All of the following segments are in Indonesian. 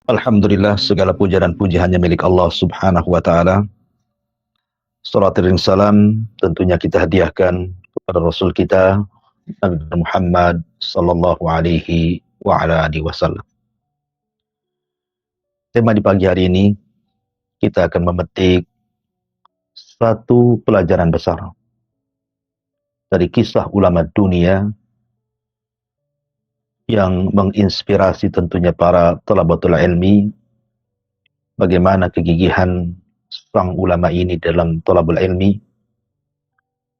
Alhamdulillah, segala puja dan puji hanya milik Allah Subhanahu wa taala. Salat dan salam tentunya kita hadiahkan kepada Rasul kita Nabi Muhammad sallallahu alaihi wa ala alihi wasallam. Tema di pagi hari ini kita akan memetik satu pelajaran besar dari kisah ulama dunia yang menginspirasi tentunya para talabatul ilmi, bagaimana kegigihan sang ulama ini dalam talabul ilmi,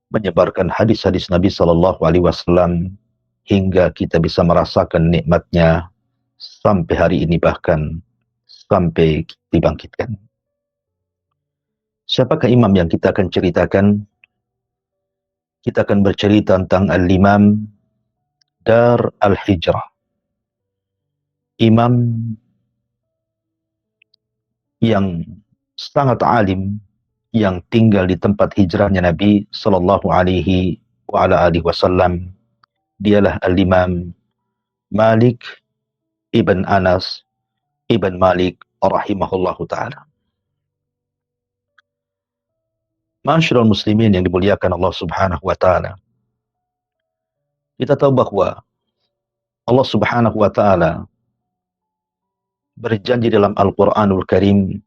menyebarkan hadis-hadis Nabi sallallahu alaihi wasallam hingga kita bisa merasakan nikmatnya sampai hari ini, bahkan sampai dibangkitkan. Siapakah imam yang kita akan ceritakan? Kita akan bercerita tentang Al-Imam Dar Al-Hijrah, imam yang sangat alim, yang tinggal di tempat hijrahnya Nabi sallallahu alaihi wa ala alihi wasallam. Dialah Al-Imam Malik ibn Anas ibn Malik rahimahullahu ta'ala. Ma'asyiral muslimin yang dimuliakan Allah Subhanahu wa ta'ala, kita tahu bahwa Allah Subhanahu wa ta'ala berjanji dalam Al-Quranul Karim,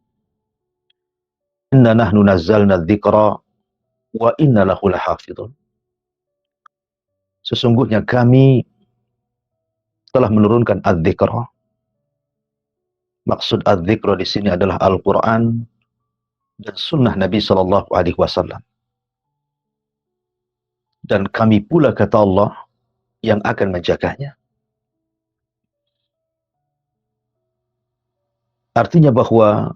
inna nahnu nazzalna dzikra wa inna lahu lahafidhun. Sesungguhnya kami telah menurunkan az-dzikra. Maksud az-dzikra di sini adalah Al-Quran dan sunnah Nabi sallallahu alaihi wasallam. Dan kami pula, kata Allah, yang akan menjaganya. Artinya bahwa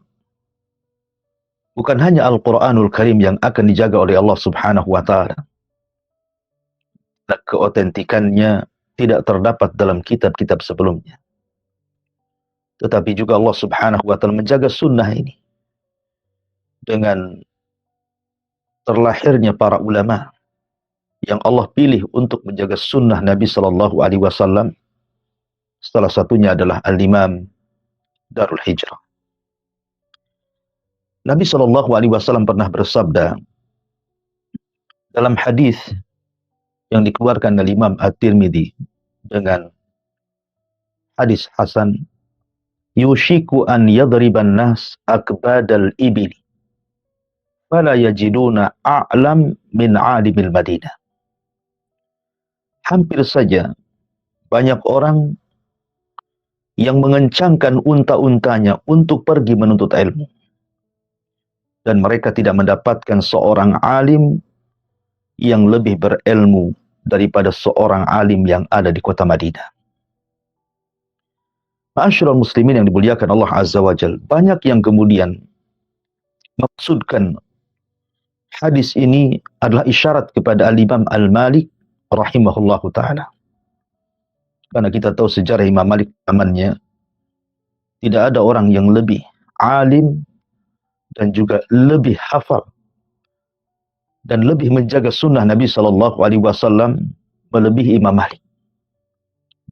bukan hanya Al-Quranul Karim yang akan dijaga oleh Allah Subhanahu wa ta'ala. Keotentikannya tidak terdapat dalam kitab-kitab sebelumnya. Tetapi juga Allah Subhanahu wa ta'ala menjaga sunnah ini dengan terlahirnya para ulama yang Allah pilih untuk menjaga sunnah Nabi sallallahu alaihi wasallam. Salah satunya adalah Al-Imam Darul Hijrah. Nabi sallallahu alaihi wasallam pernah bersabda dalam hadis yang dikeluarkan oleh Imam At-Tirmidzi dengan hadis hasan, yushiku an yadriban nas akbadal ibili fala yajiduna a'lam min 'alimil Madinah. Hampir saja banyak orang yang mengencangkan unta-untanya untuk pergi menuntut ilmu, dan mereka tidak mendapatkan seorang alim yang lebih berilmu daripada seorang alim yang ada di kota Madinah. Ma'asyiral muslimin yang dimuliakan Allah Azza wa Jalla, banyak yang kemudian maksudkan hadis ini adalah isyarat kepada Al-Imam Al-Malik rahimahullahu ta'ala. Karena kita tahu sejarah Imam Malik zamannya, tidak ada orang yang lebih alim dan juga lebih hafal dan lebih menjaga sunnah Nabi sallallahu alaihi wasallam melebihi Imam Malik.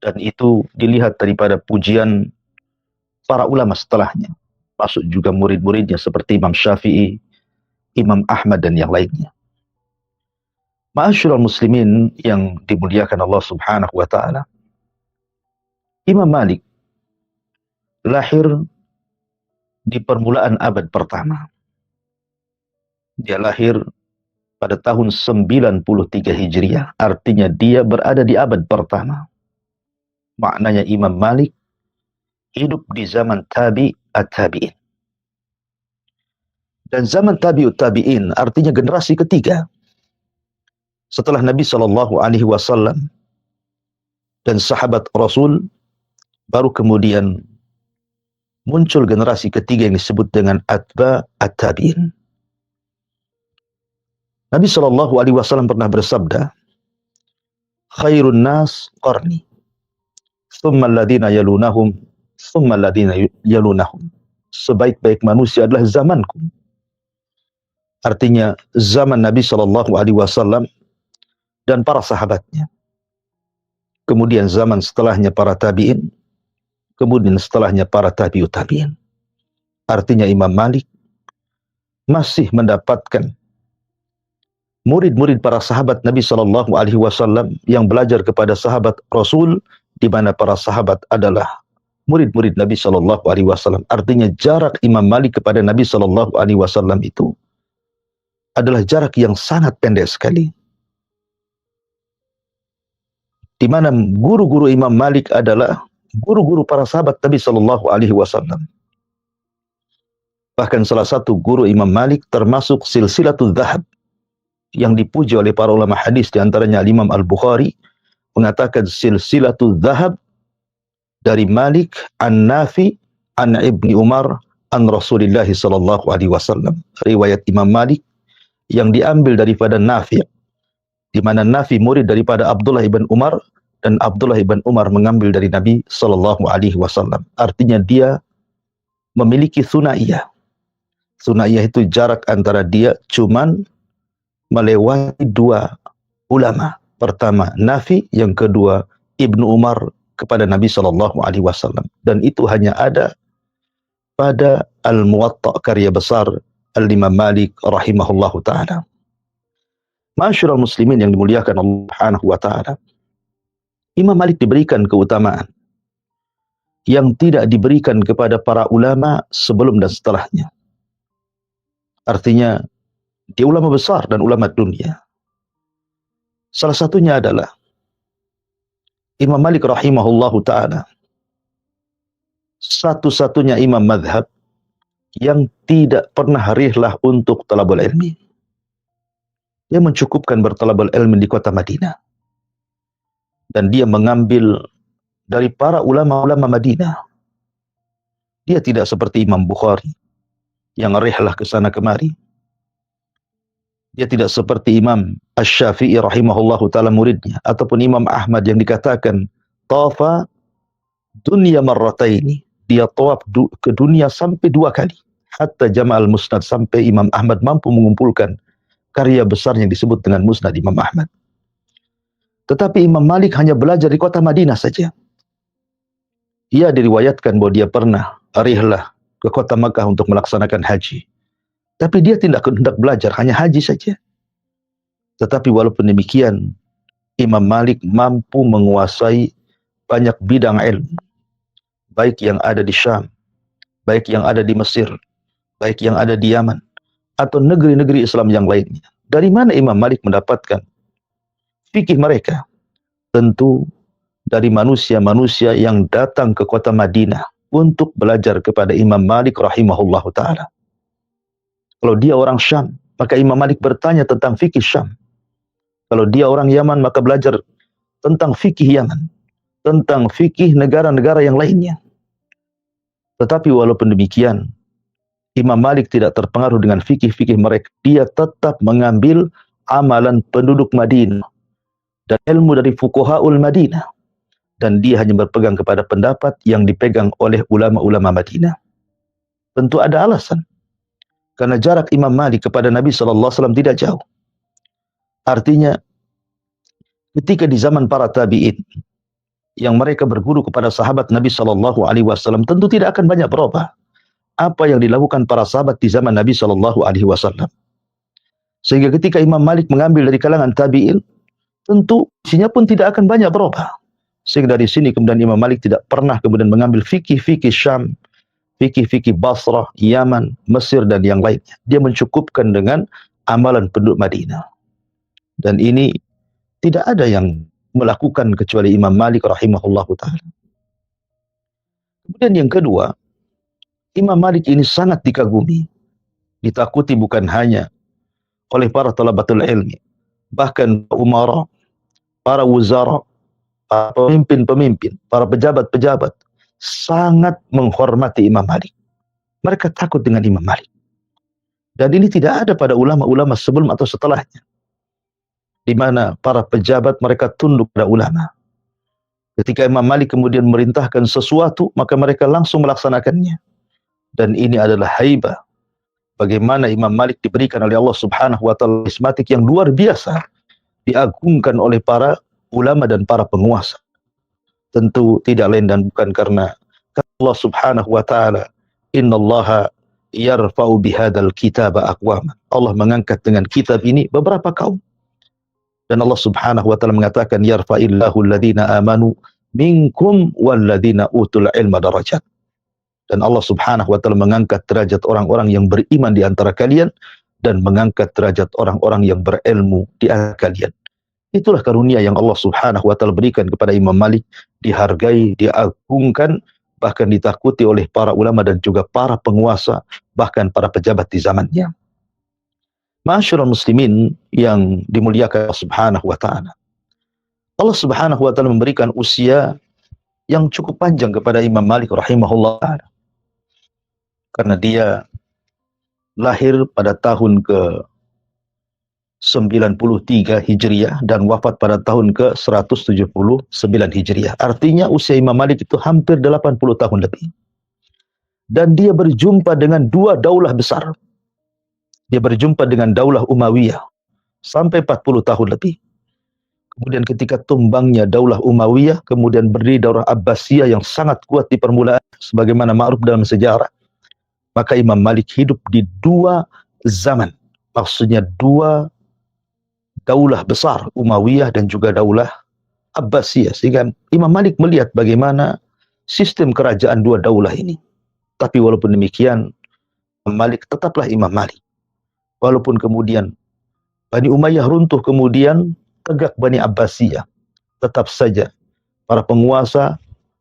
Dan itu dilihat daripada pujian para ulama setelahnya, masuk juga murid-muridnya seperti Imam Syafi'i, Imam Ahmad dan yang lainnya. Ma'asyiral muslimin yang dimuliakan Allah Subhanahu wa ta'ala, Imam Malik lahir di permulaan abad pertama. Dia lahir pada tahun 93 Hijriah, artinya dia berada di abad pertama. Maknanya Imam Malik hidup di zaman tabi'at-tabi'in. Dan zaman tabi'ut-tabi'in artinya generasi ketiga setelah Nabi sallallahu alaihi wasallam dan sahabat Rasul, baru kemudian muncul generasi ketiga yang disebut dengan atba'at-tabi'in. Nabi sallallahu alaihi wasallam pernah bersabda, khairun nas qarni, thumma alladhina yalunahum, thumma alladhina yalunahum. Sebaik-baik manusia adalah zamanku. Artinya zaman Nabi sallallahu alaihi wasallam dan para sahabatnya. Kemudian zaman setelahnya para tabi'in, kemudian setelahnya para tabi'ut tabi'in. Artinya Imam Malik masih mendapatkan murid-murid para sahabat Nabi Shallallahu Alaihi Wasallam yang belajar kepada sahabat Rasul, di mana para sahabat adalah murid-murid Nabi Shallallahu Alaihi Wasallam. Artinya jarak Imam Malik kepada Nabi Shallallahu Alaihi Wasallam itu adalah jarak yang sangat pendek sekali. Di mana guru-guru Imam Malik adalah guru-guru para sahabat Nabi Shallallahu Alaihi Wasallam. Bahkan salah satu guru Imam Malik termasuk silsilatul dhahab yang dipuji oleh para ulama hadis, di antaranya Imam Al-Bukhari mengatakan silsilatul dhahab dari Malik an Nafi an Ibni Umar an Rasulullah sallallahu alaihi wasallam. Riwayat Imam Malik yang diambil daripada Nafi, di mana Nafi murid daripada Abdullah ibn Umar dan Abdullah ibn Umar mengambil dari Nabi sallallahu alaihi wasallam. Artinya dia memiliki sunaiyah. Sunaiyah itu jarak antara dia cuman melewati dua ulama. Pertama Nafi, yang kedua Ibnu Umar kepada Nabi Shallallahu Alaihi Wasallam. Dan itu hanya ada pada Al-Muwatta, karya besar Al-Imam Malik rahimahullahu ta'ala. Ma'asyiral muslimin yang dimuliakan Allah Subhanahu wa ta'ala, Imam Malik diberikan keutamaan yang tidak diberikan kepada para ulama sebelum dan setelahnya. Artinya dia ulama besar dan ulama dunia. Salah satunya adalah Imam Malik rahimahullahu ta'ala satu-satunya imam madhab yang tidak pernah rihlah untuk talabul ilmi. Dia mencukupkan bertalabul ilmi di kota Madinah. Dan dia mengambil dari para ulama-ulama Madinah. Dia tidak seperti Imam Bukhari yang rihlah ke sana kemari. Dia tidak seperti Imam Asy-Syafi'i rahimahullahu ta'ala muridnya, ataupun Imam Ahmad yang dikatakan tawafa dunia marrataini. Dia tawaf ke dunia sampai 2 kali. Hatta jama'al musnad, sampai Imam Ahmad mampu mengumpulkan karya besar yang disebut dengan musnad Imam Ahmad. Tetapi Imam Malik hanya belajar di kota Madinah saja. Ia diriwayatkan bahwa dia pernah rihlah ke kota Makkah untuk melaksanakan haji. Tapi dia tidak hendak belajar, hanya haji saja. Tetapi walaupun demikian, Imam Malik mampu menguasai banyak bidang ilmu. Baik yang ada di Syam, baik yang ada di Mesir, baik yang ada di Yaman, atau negeri-negeri Islam yang lainnya. Dari mana Imam Malik mendapatkan fikih mereka? Tentu dari manusia-manusia yang datang ke kota Madinah untuk belajar kepada Imam Malik rahimahullahu ta'ala. Kalau dia orang Syam, maka Imam Malik bertanya tentang fikih Syam. Kalau dia orang Yaman, maka belajar tentang fikih Yaman, tentang fikih negara-negara yang lainnya. Tetapi walaupun demikian, Imam Malik tidak terpengaruh dengan fikih-fikih mereka. Dia tetap mengambil amalan penduduk Madinah dan ilmu dari fuqahaul Madinah. Dan dia hanya berpegang kepada pendapat yang dipegang oleh ulama-ulama Madinah. Tentu ada alasan. Karena jarak Imam Malik kepada Nabi SAW tidak jauh. Artinya, ketika di zaman para tabi'in, yang mereka berguru kepada sahabat Nabi SAW, tentu tidak akan banyak berubah apa yang dilakukan para sahabat di zaman Nabi SAW. Sehingga ketika Imam Malik mengambil dari kalangan tabi'in, tentu isinya pun tidak akan banyak berubah. Sehingga dari sini kemudian Imam Malik tidak pernah kemudian mengambil fikih-fikih Syam, fikih-fikih Basrah, Yaman, Mesir, dan yang lainnya. Dia mencukupkan dengan amalan penduduk Madinah. Dan ini tidak ada yang melakukan kecuali Imam Malik rahimahullahu ta'ala. Kemudian yang kedua, Imam Malik ini sangat dikagumi, ditakuti bukan hanya oleh para talabatul ilmi, bahkan umara, para wuzara, para pemimpin-pemimpin, para pejabat-pejabat, sangat menghormati Imam Malik. Mereka takut dengan Imam Malik. Dan ini tidak ada pada ulama-ulama sebelum atau setelahnya, di mana para pejabat mereka tunduk pada ulama. Ketika Imam Malik kemudian memerintahkan sesuatu, maka mereka langsung melaksanakannya. Dan ini adalah haibah. Bagaimana Imam Malik diberikan oleh Allah Subhanahu wa ta'ala karismatik yang luar biasa, diagungkan oleh para ulama dan para penguasa. Tentu tidak lain dan bukan karena Allah Subhanahu wa taala, "Innallaha yarfa'u bihadzal kitaba aqwaman." Allah mengangkat dengan kitab ini beberapa kaum. Dan Allah Subhanahu wa taala mengatakan, "Yarfa'illahu alladhina amanu minkum walladzina utul ilma darajat." Dan Allah Subhanahu wa taala mengangkat derajat orang-orang yang beriman di antara kalian dan mengangkat derajat orang-orang yang berilmu di antara kalian. Itulah karunia yang Allah Subhanahu wa taala berikan kepada Imam Malik, dihargai, diagungkan, bahkan ditakuti oleh para ulama dan juga para penguasa, bahkan para pejabat di zamannya. Ma'asyiral muslimin yang dimuliakan Allah Subhanahu wa taala. Allah Subhanahu wa taala memberikan usia yang cukup panjang kepada Imam Malik rahimahullah taala. Karena dia lahir pada tahun ke-93 Hijriah dan wafat pada tahun ke-179 Hijriah. Artinya usia Imam Malik itu hampir 80 tahun lebih. Dan dia berjumpa dengan dua daulah besar. Dia berjumpa dengan daulah Umayyah sampai 40 tahun lebih. Kemudian ketika tumbangnya daulah Umayyah, kemudian berdiri daulah Abbasiyah yang sangat kuat di permulaan, sebagaimana ma'ruf dalam sejarah. Maka Imam Malik hidup di dua zaman. Maksudnya dua daulah besar, Umayyah dan juga daulah Abbasiyah. Sehingga Imam Malik melihat bagaimana sistem kerajaan dua daulah ini. Tapi walaupun demikian, Imam Malik tetaplah Imam Malik. Walaupun kemudian Bani Umayyah runtuh, kemudian tegak Bani Abbasiyah. Tetap saja para penguasa,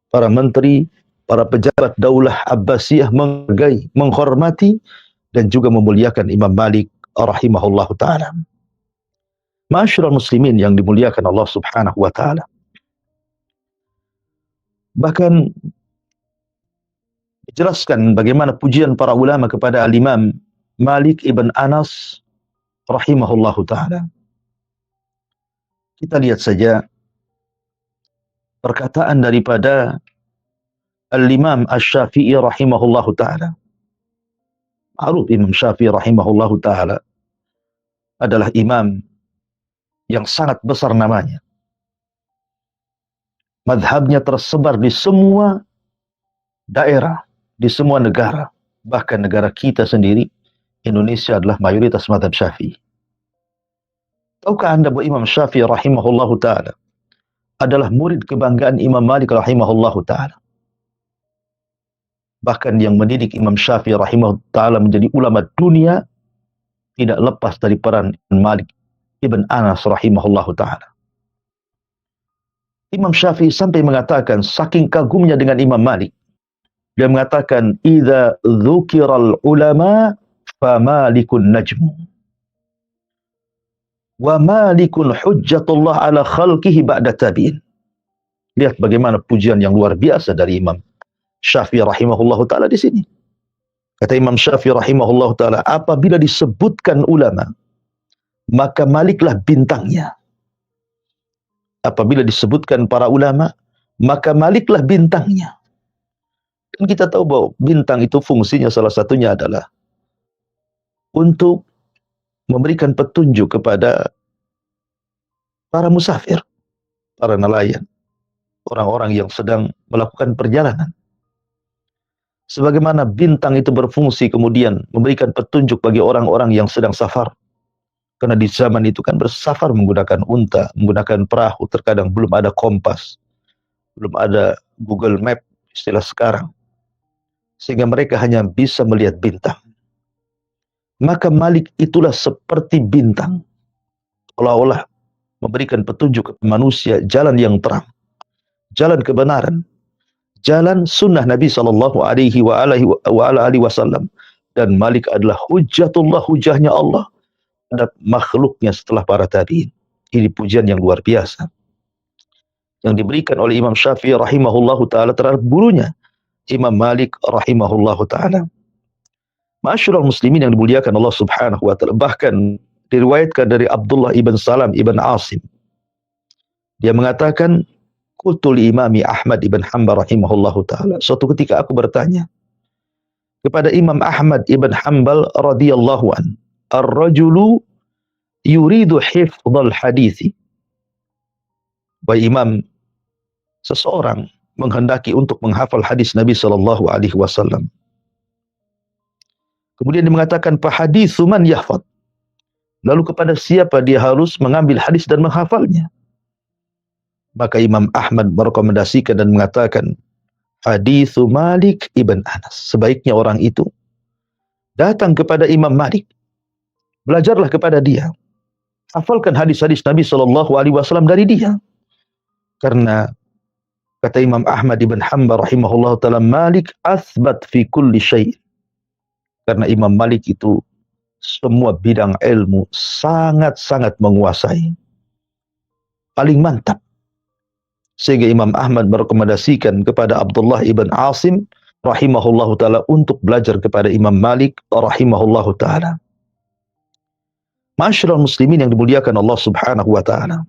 para menteri, para pejabat daulah Abbasiyah menghargai, menghormati, dan juga memuliakan Imam Malik rahimahullahu ta'ala. Ma'asyiral muslimin yang dimuliakan Allah Subhanahu wa ta'ala. Bahkan dijelaskan bagaimana pujian para ulama kepada Al-Imam Malik ibn Anas rahimahullahu ta'ala. Kita lihat saja perkataan daripada Al-Imam Asy-Syafi'i rahimahullahu ta'ala. Ma'ruf Imam Syafi'i rahimahullahu ta'ala adalah imam yang sangat besar namanya. Madhabnya tersebar di semua daerah, di semua negara. Bahkan negara kita sendiri, Indonesia adalah mayoritas madhab Syafi'i. Tahukah Anda bahwa Imam Syafi'i rahimahullahu ta'ala adalah murid kebanggaan Imam Malik rahimahullahu ta'ala. Bahkan yang mendidik Imam Syafi'i rahimahullahu ta'ala menjadi ulama dunia tidak lepas dari peran Malik ibn Anas rahimahullahu ta'ala. Imam Syafi'i sampai mengatakan, saking kagumnya dengan Imam Malik, dia mengatakan, "Idza dzukiral ulama fa Malikun najmu. Wa Malikun hujjatullah ala khalqihi ba'da tabi'in." Lihat bagaimana pujian yang luar biasa dari Imam Syafi'i rahimahullahu ta'ala di sini. Kata Imam Syafi'i rahimahullahu ta'ala, apabila disebutkan ulama, maka Maliklah bintangnya. Apabila disebutkan para ulama, maka Maliklah bintangnya. Dan kita tahu bahwa bintang itu fungsinya salah satunya adalah untuk memberikan petunjuk kepada para musafir, para nelayan, orang-orang yang sedang melakukan perjalanan. Sebagaimana bintang itu berfungsi kemudian memberikan petunjuk bagi orang-orang yang sedang safar. Karena di zaman itu kan bersafar menggunakan unta, menggunakan perahu, terkadang belum ada kompas, belum ada Google Map istilah sekarang. Sehingga mereka hanya bisa melihat bintang. Maka Malik itulah seperti bintang. Seolah-olah memberikan petunjuk kepada manusia jalan yang terang, jalan kebenaran, jalan sunnah Nabi SAW. Dan Malik adalah hujjatullah, hujahnya Allah terhadap makhluknya setelah para tabi'in. Ini pujian yang luar biasa yang diberikan oleh Imam Syafi'i rahimahullahu ta'ala terhadap gurunya Imam Malik rahimahullahu ta'ala. Ma'asyiral muslimin yang dimuliakan Allah Subhanahu wa ta'ala. Bahkan diriwayatkan dari Abdullah ibn Salam ibn Asim, dia mengatakan, qultu li Imami Ahmad ibn Hanbal rahimahullahu ta'ala, suatu ketika aku bertanya kepada Imam Ahmad ibn Hanbal radhiyallahu an, ar-rajulu yuridu hifdzal hadithi. Wahai Imam, seseorang menghendaki untuk menghafal hadis Nabi sallallahu alaihi wasallam. Kemudian dia mengatakan fahaditsu man yahfad. Lalu kepada siapa dia harus mengambil hadis dan menghafalnya? Maka Imam Ahmad merekomendasikan dan mengatakan haditsu Malik ibn Anas. Sebaiknya orang itu datang kepada Imam Malik, belajarlah kepada dia, hafalkan hadis-hadis Nabi sallallahu alaihi wasallam dari dia. Karena kata Imam Ahmad ibn Hanbal rahimahullah taala, Malik asbat fi kulli syai'. Karena Imam Malik itu semua bidang ilmu sangat-sangat menguasai. Paling mantap. Sehingga Imam Ahmad merekomendasikan kepada Abdullah ibn Asim rahimahullahu ta'ala untuk belajar kepada Imam Malik rahimahullahu ta'ala. Ma'asyiral muslimin yang dimuliakan Allah subhanahu wa ta'ala.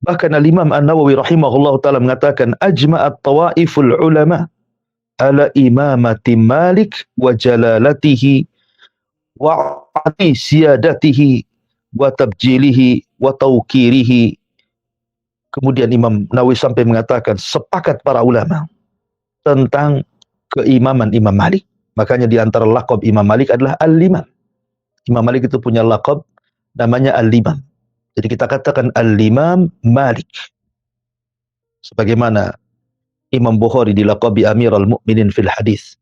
Bahkan Al-Imam An-Nawawi rahimahullahu ta'ala mengatakan ajma'at tawaiful ulama ala imamati Malik wa jalalatihi wa ati siyadatihi wa tabjilihi wa tawkirihi. Kemudian Imam Nawawi sampai mengatakan sepakat para ulama tentang keimaman Imam Malik. Makanya di antara laqab Imam Malik adalah Al-Imam. Imam Malik itu punya laqab namanya Al-Imam. Jadi kita katakan Al-Imam Malik. Sebagaimana Imam Bukhari dilaqabi Amirul Mukminin fil Hadis.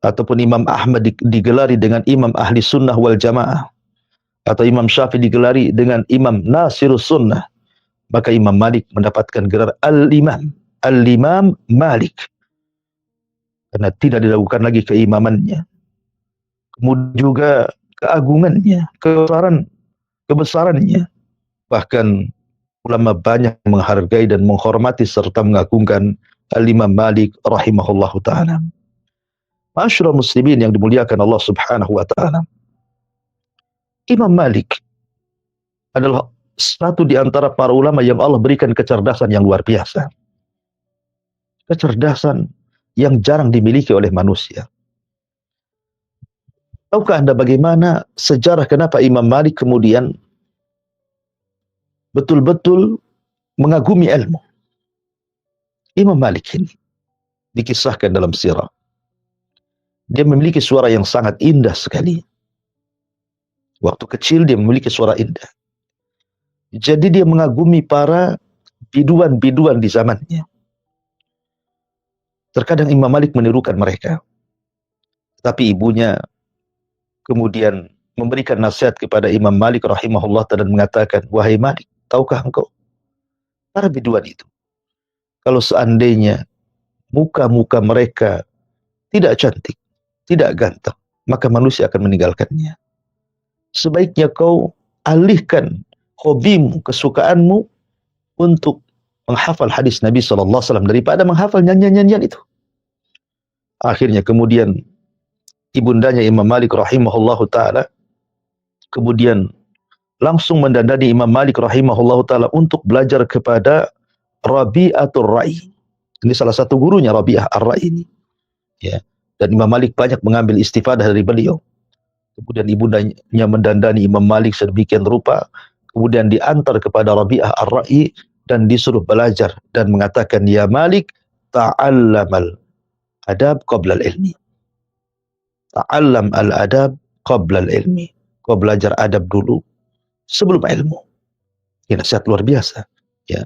Ataupun Imam Ahmad digelari dengan Imam Ahli Sunnah wal Jamaah. Atau Imam Syafi'i digelari dengan Imam Nasirus Sunnah. Maka Imam Malik mendapatkan gelar Al-Imam. Al-Imam Malik. Karena tidak diragukan lagi keimamannya. Kemudian juga keagungannya, kebesarannya. Bahkan ulama banyak menghargai dan menghormati serta mengagungkan Al-Imam Malik rahimahullahu ta'ala. Ma'asyiral muslimin yang dimuliakan Allah subhanahu wa ta'ala. Imam Malik adalah satu di antara para ulama yang Allah berikan kecerdasan yang luar biasa. Kecerdasan yang jarang dimiliki oleh manusia. Tahukah Anda bagaimana sejarah kenapa Imam Malik kemudian betul-betul mengagumi ilmu? Imam Malik ini dikisahkan dalam sirah. Dia memiliki suara yang sangat indah sekali. Waktu kecil dia memiliki suara indah. Jadi dia mengagumi para biduan-biduan di zamannya. Terkadang Imam Malik menirukan mereka. Tapi ibunya kemudian memberikan nasihat kepada Imam Malik rahimahullah dan mengatakan, wahai Malik, tahukah engkau para biduan itu, kalau seandainya muka-muka mereka tidak cantik, tidak ganteng, maka manusia akan meninggalkannya. Sebaiknya kau alihkan hobimu, kesukaanmu untuk menghafal hadis Nabi SAW daripada menghafal nyanyian-nyanyian itu. Akhirnya kemudian ibundanya Imam Malik rahimahullahu ta'ala kemudian langsung mendandani Imam Malik rahimahullahu ta'ala untuk belajar kepada Rabi'atul Ra'i. Ini salah satu gurunya Rabi'ah Ar-Ra'i ini. Ya. Dan Imam Malik banyak mengambil istifadah dari beliau. Kemudian ibundanya mendandani Imam Malik sedemikian rupa. Kemudian diantar kepada Rabi'ah Ar-Ra'i dan disuruh belajar dan mengatakan, ya Malik, ta'allamal adab qabla al-ilmi. Ta'allam al-adab qabla al-ilmi. Kau belajar adab dulu sebelum ilmu. Ini nasihat luar biasa. Ya.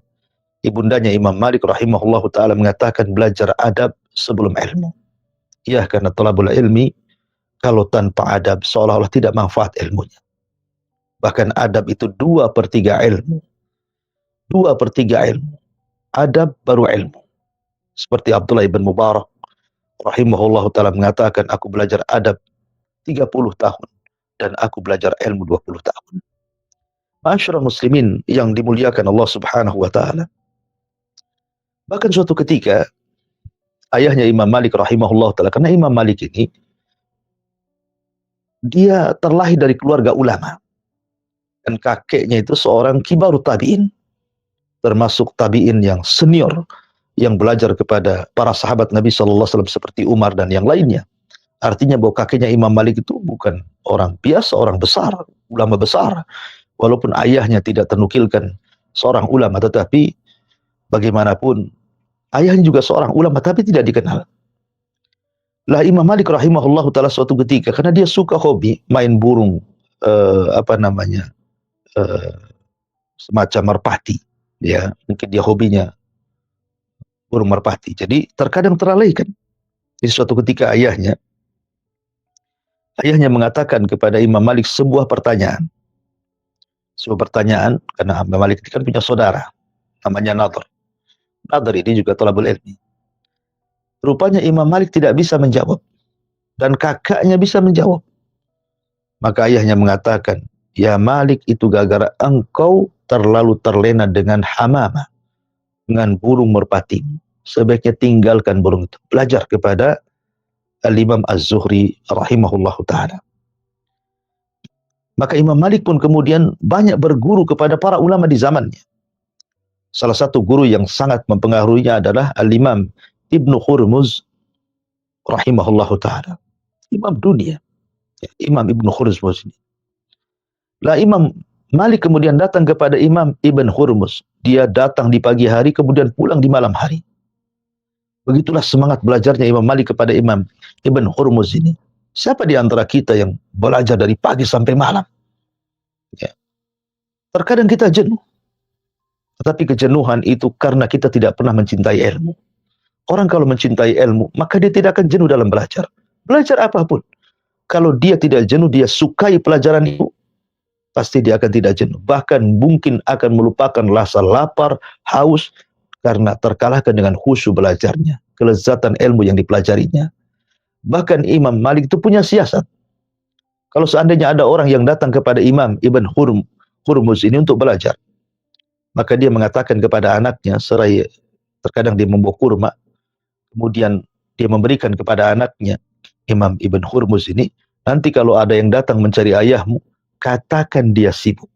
Ibundanya Imam Malik rahimahullahu ta'ala mengatakan belajar adab sebelum ilmu. Ya, karena talabul ilmi kalau tanpa adab seolah-olah tidak manfaat ilmunya. Bahkan adab itu 2/3 ilmu. 2/3 ilmu. Adab baru ilmu. Seperti Abdullah ibn Mubarak rahimahullahu ta'ala mengatakan, aku belajar adab 30 tahun dan aku belajar ilmu 20 tahun. Ma'asyiral muslimin yang dimuliakan Allah subhanahu wa ta'ala. Bahkan suatu ketika ayahnya Imam Malik rahimahullahu ta'ala, karena Imam Malik ini dia terlahir dari keluarga ulama. Dan kakeknya itu seorang kibarut tabi'in. Termasuk tabi'in yang senior. Yang belajar kepada para sahabat Nabi SAW seperti Umar dan yang lainnya. Artinya bahwa kakeknya Imam Malik itu bukan orang biasa, orang besar. Ulama besar. Walaupun ayahnya tidak ternukilkan seorang ulama. Tetapi Bagaimanapun, ayahnya juga seorang ulama tapi tidak dikenal. Lah Imam Malik rahimahullah taala suatu ketika karena dia suka hobi main burung apa namanya eh, semacam merpati, ya mungkin dia hobinya burung merpati. Jadi terkadang terlalaikan. Di suatu ketika ayahnya mengatakan kepada Imam Malik sebuah pertanyaan karena Imam Malik kan punya saudara namanya Nadhr. Nadhr ini juga thalabul ilmi. Rupanya Imam Malik tidak bisa menjawab dan kakaknya bisa menjawab. Maka ayahnya mengatakan, ya Malik, itu gara-gara engkau terlalu terlena dengan hamamah, dengan burung merpati. Sebaiknya tinggalkan burung itu. Belajar kepada Al-Imam Az-Zuhri rahimahullahu ta'ala. Maka Imam Malik pun kemudian banyak berguru kepada para ulama di zamannya. Salah satu guru yang sangat mempengaruhinya adalah Al-Imam Ibnu Hurmuz rahimahullahu ta'ala. Imam dunia. Imam Ibnu Hurmuz ini. Lah Imam Malik kemudian datang kepada Imam Ibn Hurmuz. Dia datang di pagi hari kemudian pulang di malam hari. Begitulah semangat belajarnya Imam Malik kepada Imam Ibn Hurmuz ini. Siapa di antara kita yang belajar dari pagi sampai malam? Ya. Terkadang kita jenuh. Tetapi kejenuhan itu karena kita tidak pernah mencintai ilmu. Orang kalau mencintai ilmu, maka dia tidak akan jenuh dalam belajar. Belajar apapun. Kalau dia tidak jenuh, dia sukai pelajaran itu, pasti dia akan tidak jenuh. Bahkan mungkin akan melupakan rasa lapar, haus, karena terkalahkan dengan khusyuk belajarnya. Kelezatan ilmu yang dipelajarinya. Bahkan Imam Malik itu punya siasat. Kalau seandainya ada orang yang datang kepada Imam Ibn Hurmuz ini untuk belajar, maka dia mengatakan kepada anaknya, seraya terkadang dia membawa kurma, kemudian dia memberikan kepada anaknya, Imam Ibn Hurmuz ini, nanti kalau ada yang datang mencari ayahmu, katakan dia sibuk.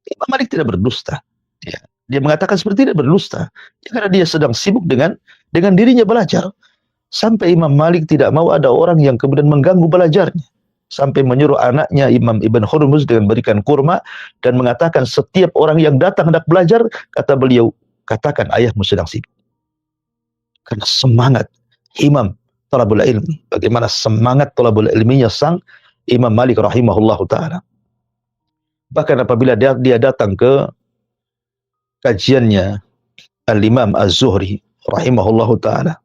Imam Malik tidak berdusta. Ya. Dia mengatakan seperti tidak berdusta. Ya, karena dia sedang sibuk dengan dirinya belajar. Sampai Imam Malik tidak mau ada orang yang kemudian mengganggu belajarnya. Sampai menyuruh anaknya Imam Ibn Hurmuz dengan berikan kurma dan mengatakan setiap orang yang datang hendak belajar, kata beliau, katakan ayahmu sedang sibuk. Karena semangat Imam Thalabul Ilmi. Bagaimana semangat Thalabul Ilminya sang Imam Malik rahimahullahu ta'ala. Bahkan apabila dia datang ke kajiannya Al-Imam Az-Zuhri rahimahullahu ta'ala.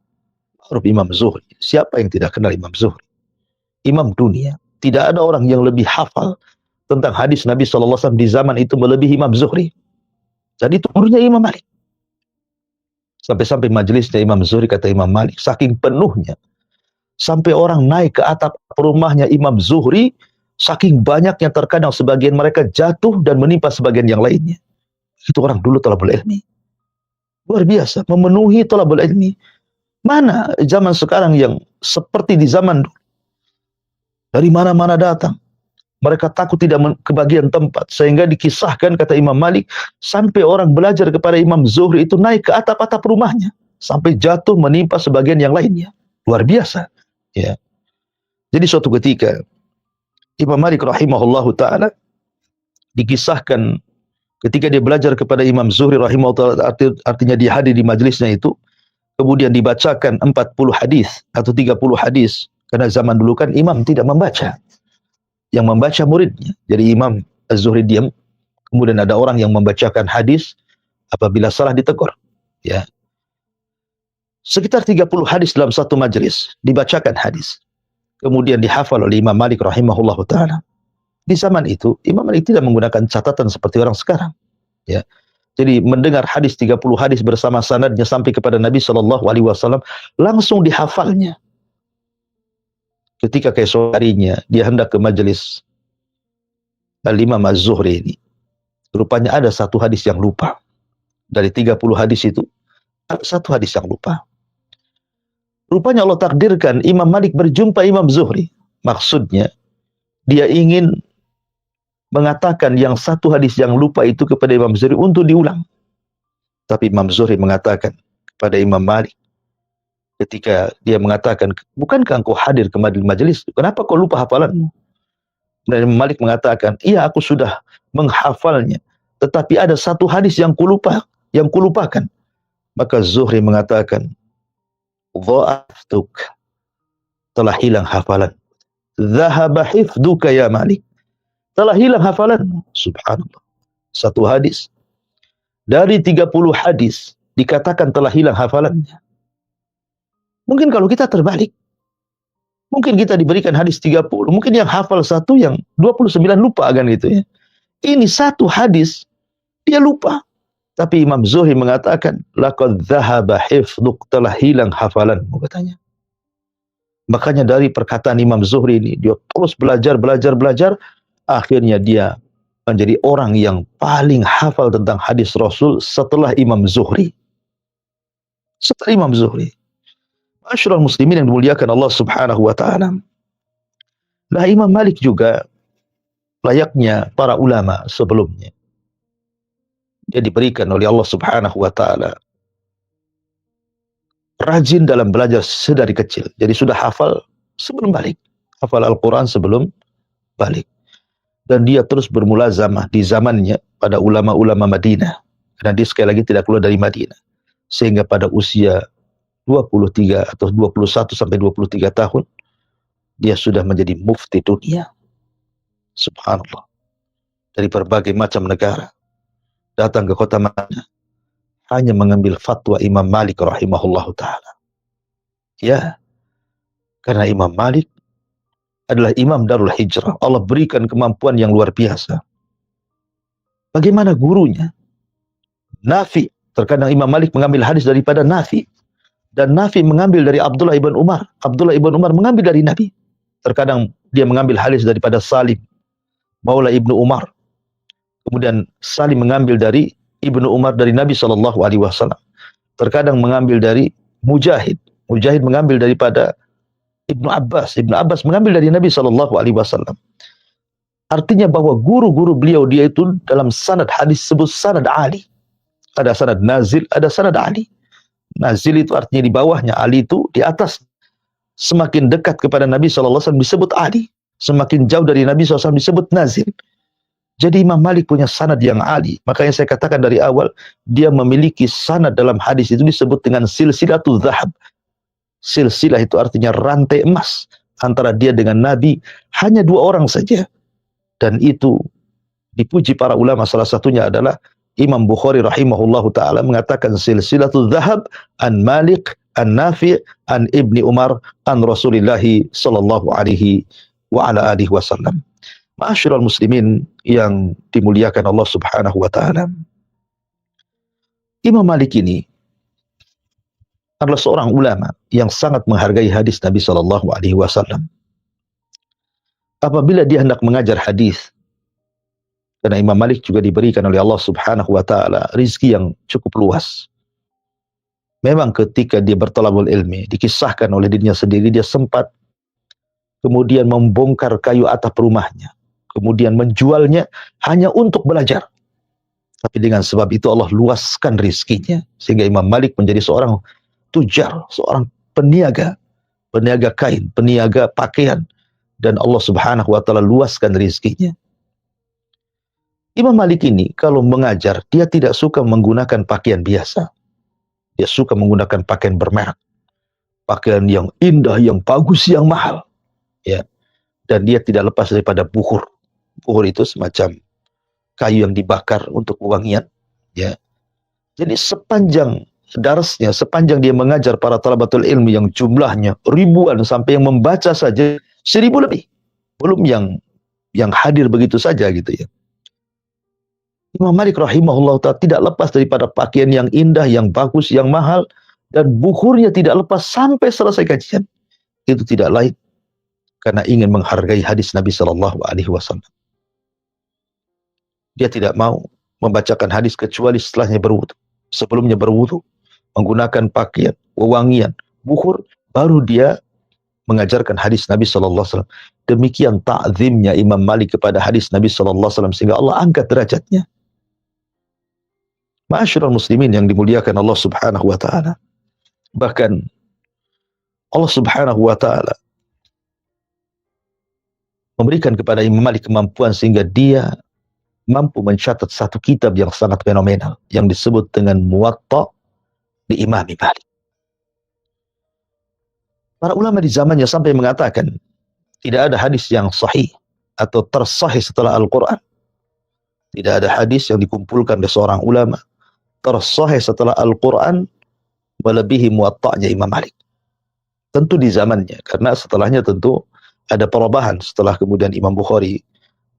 Imam Zuhri. Siapa yang tidak kenal Imam Zuhri? Imam dunia. Tidak ada orang yang lebih hafal tentang hadis Nabi SAW di zaman itu melebihi Imam Zuhri. Jadi itu gurunya Imam Malik. Sampai-sampai majelisnya Imam Zuhri, kata Imam Malik, saking penuhnya. Sampai orang naik ke atap rumahnya Imam Zuhri, saking banyaknya terkadang sebagian mereka jatuh dan menimpa sebagian yang lainnya. Itu orang dulu thalabul ilmi. Luar biasa, memenuhi thalabul ilmi. Mana zaman sekarang yang seperti di zaman dulu? Dari mana-mana datang. Mereka takut tidak kebagian tempat. Sehingga dikisahkan, kata Imam Malik, sampai orang belajar kepada Imam Zuhri itu naik ke atap-atap rumahnya. Sampai jatuh menimpa sebagian yang lainnya. Luar biasa. Ya. Jadi suatu ketika, Imam Malik rahimahullahu ta'ala dikisahkan ketika dia belajar kepada Imam Zuhri rahimahullahu ta'ala, artinya dia hadir di majelisnya itu, kemudian dibacakan 40 hadis atau 30 hadis. Karena zaman dulu kan imam tidak membaca. Yang membaca muridnya. Jadi Imam Az-Zuhri diam. Kemudian ada orang yang membacakan hadis. Apabila salah ditegur. Ya. Sekitar 30 hadis dalam satu majelis. Dibacakan hadis. Kemudian dihafal oleh Imam Malik rahimahullahu ta'ala. Di zaman itu, Imam Malik tidak menggunakan catatan seperti orang sekarang. Ya. Jadi mendengar hadis 30 hadis bersama sanadnya sampai kepada Nabi SAW, langsung dihafalnya. Ketika keesokan harinya dia hendak ke majelis Al-Imam Az-Zuhri ini, rupanya ada satu hadis yang lupa. Dari 30 hadis itu, ada satu hadis yang lupa. Rupanya Allah takdirkan Imam Malik berjumpa Imam Zuhri. Maksudnya, dia ingin mengatakan yang satu hadis yang lupa itu kepada Imam Zuhri untuk diulang. Tapi Imam Zuhri mengatakan kepada Imam Malik, ketika dia mengatakan, bukankah engkau hadir ke majelis? Kenapa kau lupa hafalanmu? Dan Imam Malik mengatakan, iya aku sudah menghafalnya. Tetapi ada satu hadis yang kulupakan. Maka Zuhri mengatakan, dha'aftuk, telah hilang hafalan. Dhahaba hifduka ya Malik, telah hilang hafalan. Subhanallah. Satu hadis dari 30 hadis dikatakan telah hilang hafalannya. Mungkin kalau kita terbalik, mungkin kita diberikan hadis 30, mungkin yang hafal satu, yang 29 lupa kan gitu ya. Ini satu hadis dia lupa. Tapi Imam Zuhri mengatakan, laqad dhahaba hifduk, telah hilang hafalanmu katanya. Makanya dari perkataan Imam Zuhri ini, dia terus belajar, akhirnya dia menjadi orang yang paling hafal tentang hadis Rasul setelah Imam Zuhri. Setelah Imam Zuhri. Ma'asyiral muslimin yang dimuliakan Allah Subhanahu wa taala. Nah, Imam Malik juga layaknya para ulama sebelumnya. Dia diberikan oleh Allah Subhanahu wa taala rajin dalam belajar sedari kecil. Jadi sudah hafal sebelum balik. Hafal Al-Quran sebelum balik. Dan dia terus bermulazamah di zamannya pada ulama-ulama Madinah. Dan dia sekali lagi tidak keluar dari Madinah. Sehingga pada usia 23 atau 21 sampai 23 tahun, dia sudah menjadi mufti dunia. Subhanallah. Dari berbagai macam negara. Datang ke kota Madinah. Hanya mengambil fatwa Imam Malik rahimahullahu ta'ala. Ya, karena Imam Malik adalah imam Darul Hijrah. Allah berikan kemampuan yang luar biasa. Bagaimana gurunya? Nafi. Terkadang Imam Malik mengambil hadis daripada Nafi. Dan Nafi mengambil dari Abdullah ibn Umar. Abdullah ibn Umar mengambil dari Nabi. Terkadang dia mengambil hadis daripada Salim, Maula ibnu Umar. Kemudian Salim mengambil dari Ibnu Umar dari Nabi SAW. Terkadang mengambil dari Mujahid. Mujahid mengambil daripada Ibnu Abbas. Ibnu Abbas mengambil dari Nabi SAW. Artinya bahwa guru-guru beliau dia itu dalam sanad hadis sebut sanad Ali. Ada sanad nazil, ada sanad Ali. Nazil itu artinya di bawahnya, Ali itu di atas. Semakin dekat kepada Nabi SAW disebut Ali. Semakin jauh dari Nabi SAW disebut nazil. Jadi Imam Malik punya sanad yang ali. Makanya saya katakan dari awal, dia memiliki sanad dalam hadis itu disebut dengan silsilatul zahab. Silsilah itu artinya rantai emas. Antara dia dengan Nabi hanya 2 orang saja. Dan itu dipuji para ulama, salah satunya adalah Imam Bukhari rahimahullahu ta'ala mengatakan silsilatul zahab an Malik, an Nafi, an Ibni Umar, an Rasulillahi sallallahu alaihi wa ala alihi wasallam. Ma'asyiral muslimin yang dimuliakan Allah Subhanahu wa taala. Imam Malik ini adalah seorang ulama yang sangat menghargai hadis Nabi sallallahu alaihi wasallam. Apabila dia hendak mengajar hadis, karena Imam Malik juga diberikan oleh Allah Subhanahu wa taala rizki yang cukup luas. Memang ketika dia bertalabul ilmi, dikisahkan oleh dirinya sendiri, dia sempat kemudian membongkar kayu atap rumahnya. Kemudian menjualnya hanya untuk belajar. Tapi dengan sebab itu Allah luaskan rizkinya. Sehingga Imam Malik menjadi seorang tujar, seorang peniaga. Peniaga kain, peniaga pakaian. Dan Allah Subhanahu wa ta'ala luaskan rizkinya. Imam Malik ini kalau mengajar, dia tidak suka menggunakan pakaian biasa. Dia suka menggunakan pakaian bermerek. Pakaian yang indah, yang bagus, yang mahal. Ya. Dan dia tidak lepas daripada bukhur. Bukhur itu semacam kayu yang dibakar untuk wangian. Ya. Jadi sepanjang darasnya, sepanjang dia mengajar para talabatul ilmi yang jumlahnya ribuan, sampai yang membaca saja 1000 lebih. Belum yang hadir begitu saja gitu ya. Imam Malik rahimahullah ta'ala tidak lepas daripada pakaian yang indah, yang bagus, yang mahal. Dan bukhurnya tidak lepas sampai selesai kajian. Itu tidak lain karena ingin menghargai hadis Nabi SAW. Dia tidak mau membacakan hadis kecuali setelahnya berwudu. Sebelumnya berwudu, menggunakan pakaian, wewangian, bukhur, baru dia mengajarkan hadis Nabi SAW. Demikian ta'zimnya Imam Malik kepada hadis Nabi SAW, sehingga Allah angkat derajatnya. Ma'asyiral muslimin yang dimuliakan Allah Subhanahu wa ta'ala. Bahkan Allah Subhanahu wa ta'ala memberikan kepada Imam Malik kemampuan sehingga dia mampu mencatat satu kitab yang sangat fenomenal yang disebut dengan Muwatta diimami Malik. Para ulama di zamannya sampai mengatakan tidak ada hadis yang sahih atau tersahih setelah Al-Quran. Tidak ada hadis yang dikumpulkan oleh seorang ulama tersahih setelah Al-Quran melebihi Muwatta'nya Imam Malik. Tentu di zamannya, karena setelahnya tentu ada perubahan setelah kemudian Imam Bukhari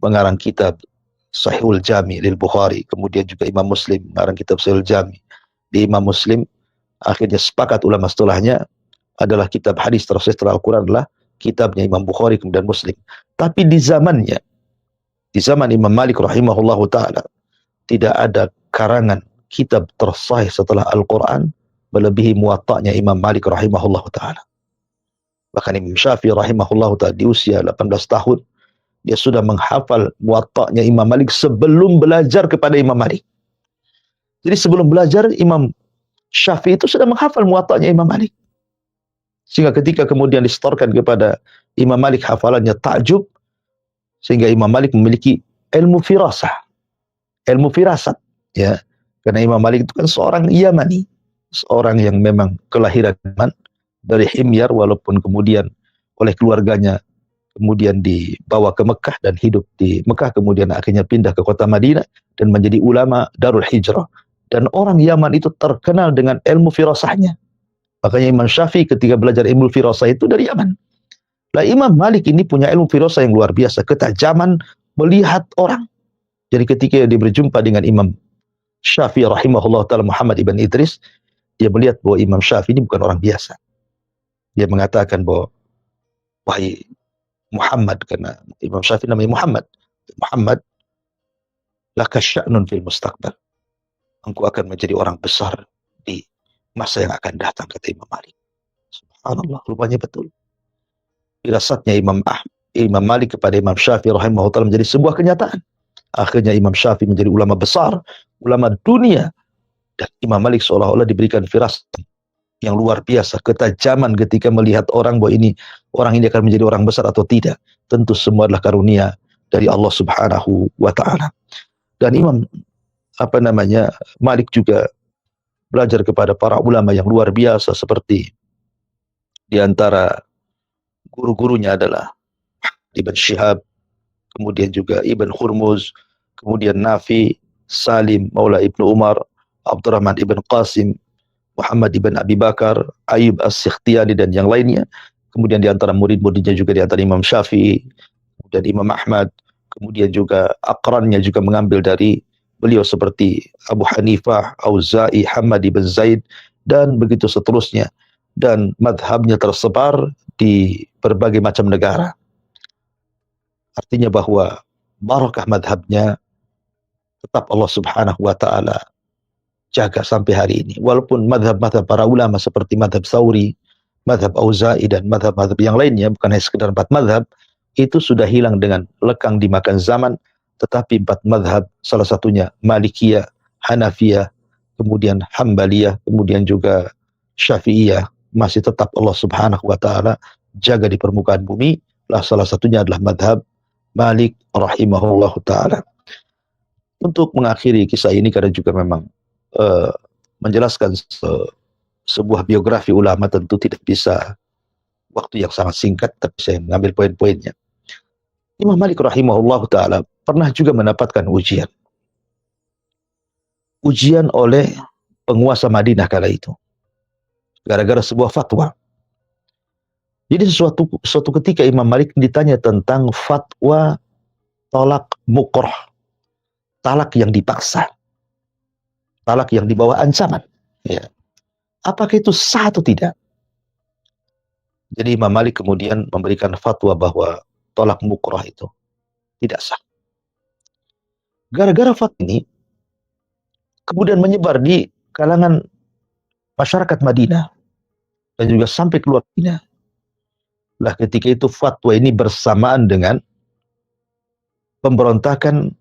mengarang kitab Sahihul Jami lil Bukhari, kemudian juga Imam Muslim mengarang kitab Sahihul Jami. Di Imam Muslim akhirnya sepakat ulama setelahnya adalah kitab hadis tersahih setelah Al-Quran adalah kitabnya Imam Bukhari kemudian Muslim. Tapi di zamannya, di zaman Imam Malik rahimahullahu ta'ala, tidak ada karangan kitab tersahih setelah Al-Quran melebihi Muwatta'nya Imam Malik rahimahullahu ta'ala. Bahkan Imam Syafi'i rahimahullahu ta'ala di usia 18 tahun, dia sudah menghafal Muwatta'nya Imam Malik sebelum belajar kepada Imam Malik. Jadi sebelum belajar, Imam Syafi'i itu sudah menghafal Muwatta'nya Imam Malik. Sehingga ketika kemudian disetorkan kepada Imam Malik hafalannya takjub, sehingga Imam Malik memiliki ilmu firasah, ilmu firasat, ya. Karena Imam Malik itu kan seorang Yamani, seorang yang memang kelahiran dari Himyar, walaupun kemudian oleh keluarganya kemudian dibawa ke Mekah dan hidup di Mekah, kemudian akhirnya pindah ke kota Madinah dan menjadi ulama Darul Hijrah. Dan orang Yaman itu terkenal dengan ilmu firasahnya. Makanya Imam Syafi'i ketika belajar ilmu firasah itu dari Yaman. Lah Imam Malik ini punya ilmu firasah yang luar biasa, ketajaman melihat orang. Jadi ketika dia berjumpa dengan Imam Syafi'i rahimahullah ta'ala Muhammad ibn Idris, dia melihat bahwa Imam Syafi'i ini bukan orang biasa. Dia mengatakan bahwa, wahai Muhammad, karena Imam Syafi'i namanya Muhammad. Muhammad, laka sya'nun fil mustaqbal. Engkau akan menjadi orang besar di masa yang akan datang, kata Imam Malik. Subhanallah, rupanya betul. Firasatnya Imam Malik kepada Imam Syafi'i rahimahullah ta'ala menjadi sebuah kenyataan. Akhirnya Imam Syafi'i menjadi ulama besar, ulama dunia. Dan Imam Malik seolah-olah diberikan firasat yang luar biasa, ketajaman ketika melihat orang bahwa orang ini akan menjadi orang besar atau tidak. Tentu semua adalah karunia dari Allah Subhanahu wa ta'ala. Dan Imam Malik juga belajar kepada para ulama yang luar biasa, seperti di antara guru-gurunya adalah Ibn Shihab, kemudian juga Ibn Hurmuz, kemudian Nafi, Salim, Maula Ibnu Umar, Abdurrahman Ibn Qasim, Muhammad Ibn Abi Bakar, Ayyub As-Sikhtiyani dan yang lainnya. Kemudian di antara murid-muridnya juga di antara Imam Syafi'i, dan Imam Ahmad, kemudian juga aqrannya juga mengambil dari beliau seperti Abu Hanifah, Auza'i, Hamad ibn Zaid, dan begitu seterusnya. Dan madhabnya tersebar di berbagai macam negara. Artinya bahwa barakah madhabnya tetap Allah Subhanahu wa ta'ala jaga sampai hari ini. Walaupun madhab-madhab para ulama seperti madhab Thawri, madhab Auza'i, dan madhab-madhab yang lainnya, bukan hanya sekedar 4 madhab, itu sudah hilang dengan lekang dimakan zaman. Tetapi 4 madhab, salah satunya Malikiyah, Hanafiyah, kemudian Hambaliyah, kemudian juga Syafi'iyah, masih tetap Allah Subhanahu wa ta'ala jaga di permukaan bumi. Lah salah satunya adalah madhab Malik rahimahullahu ta'ala. Untuk mengakhiri kisah ini, karena juga memang menjelaskan sebuah biografi ulama tentu tidak bisa waktu yang sangat singkat, tapi saya mengambil poin-poinnya. Imam Malik rahimahullahu ta'ala pernah juga mendapatkan ujian oleh penguasa Madinah kala itu, gara-gara sebuah fatwa. Jadi suatu ketika Imam Malik ditanya tentang fatwa talak mukrah, talak yang dipaksa, talak yang di bawah ancaman. Ya. Apakah itu sah atau tidak? Jadi Imam Malik kemudian memberikan fatwa bahwa talak mukrah itu tidak sah. Gara-gara fatwa ini kemudian menyebar di kalangan masyarakat Madinah dan juga sampai keluar Madinah. Lah ketika itu fatwa ini bersamaan dengan pemberontakan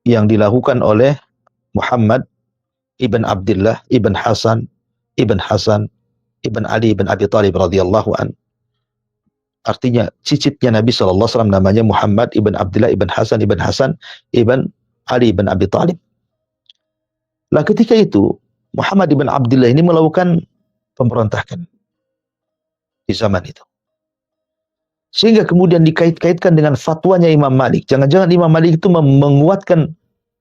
yang dilakukan oleh Muhammad ibn Abdullah ibn Hasan ibn Ali ibn Abi Talib radhiyallahu an. Artinya cicitnya Nabi SAW namanya Muhammad ibn Abdullah ibn Hasan ibn Ali ibn Abi Talib. Lah ketika itu Muhammad ibn Abdullah ini melakukan pemberontakan di zaman itu. Sehingga kemudian dikait-kaitkan dengan fatwanya Imam Malik. Jangan-jangan Imam Malik itu menguatkan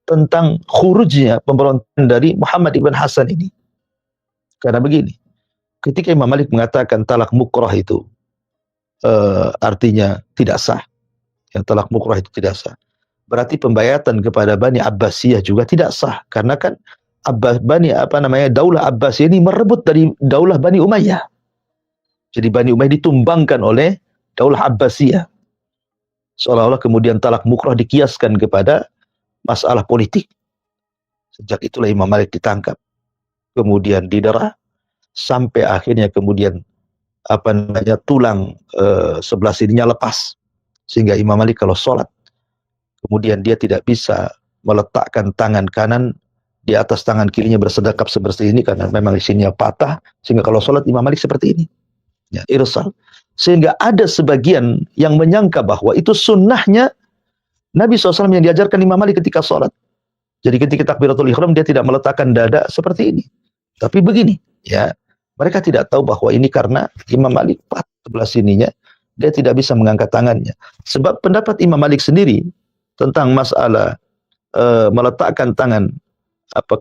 tentang khurujnya pemberontakan dari Muhammad ibn Hasan ini. Karena begini, ketika Imam Malik mengatakan talak mukrah itu artinya tidak sah, yang talak mukrah itu tidak sah, berarti pembayatan kepada Bani Abbasiyah juga tidak sah, karena kan Daulah Abbasiyah ini merebut dari Daulah Bani Umayyah. Jadi Bani Umayyah ditumbangkan oleh Daulah Abbasiyah. Seolah-olah kemudian talak mukrah dikiaskan kepada masalah politik. Sejak itulah Imam Malik ditangkap, kemudian didera, sampai akhirnya kemudian tulang sebelah sininya lepas, sehingga Imam Malik kalau sholat kemudian dia tidak bisa meletakkan tangan kanan di atas tangan kirinya bersedekap seperti ini, karena memang sininya patah, sehingga kalau sholat Imam Malik seperti ini, ya, irsal. Sehingga ada sebagian yang menyangka bahwa itu sunnahnya Nabi SAW yang diajarkan Imam Malik ketika sholat. Jadi ketika takbiratul ihram dia tidak meletakkan dada seperti ini, tapi begini, ya. Mereka tidak tahu bahwa ini karena Imam Malik patah sebelah sininya, dia tidak bisa mengangkat tangannya. Sebab pendapat Imam Malik sendiri tentang masalah meletakkan tangan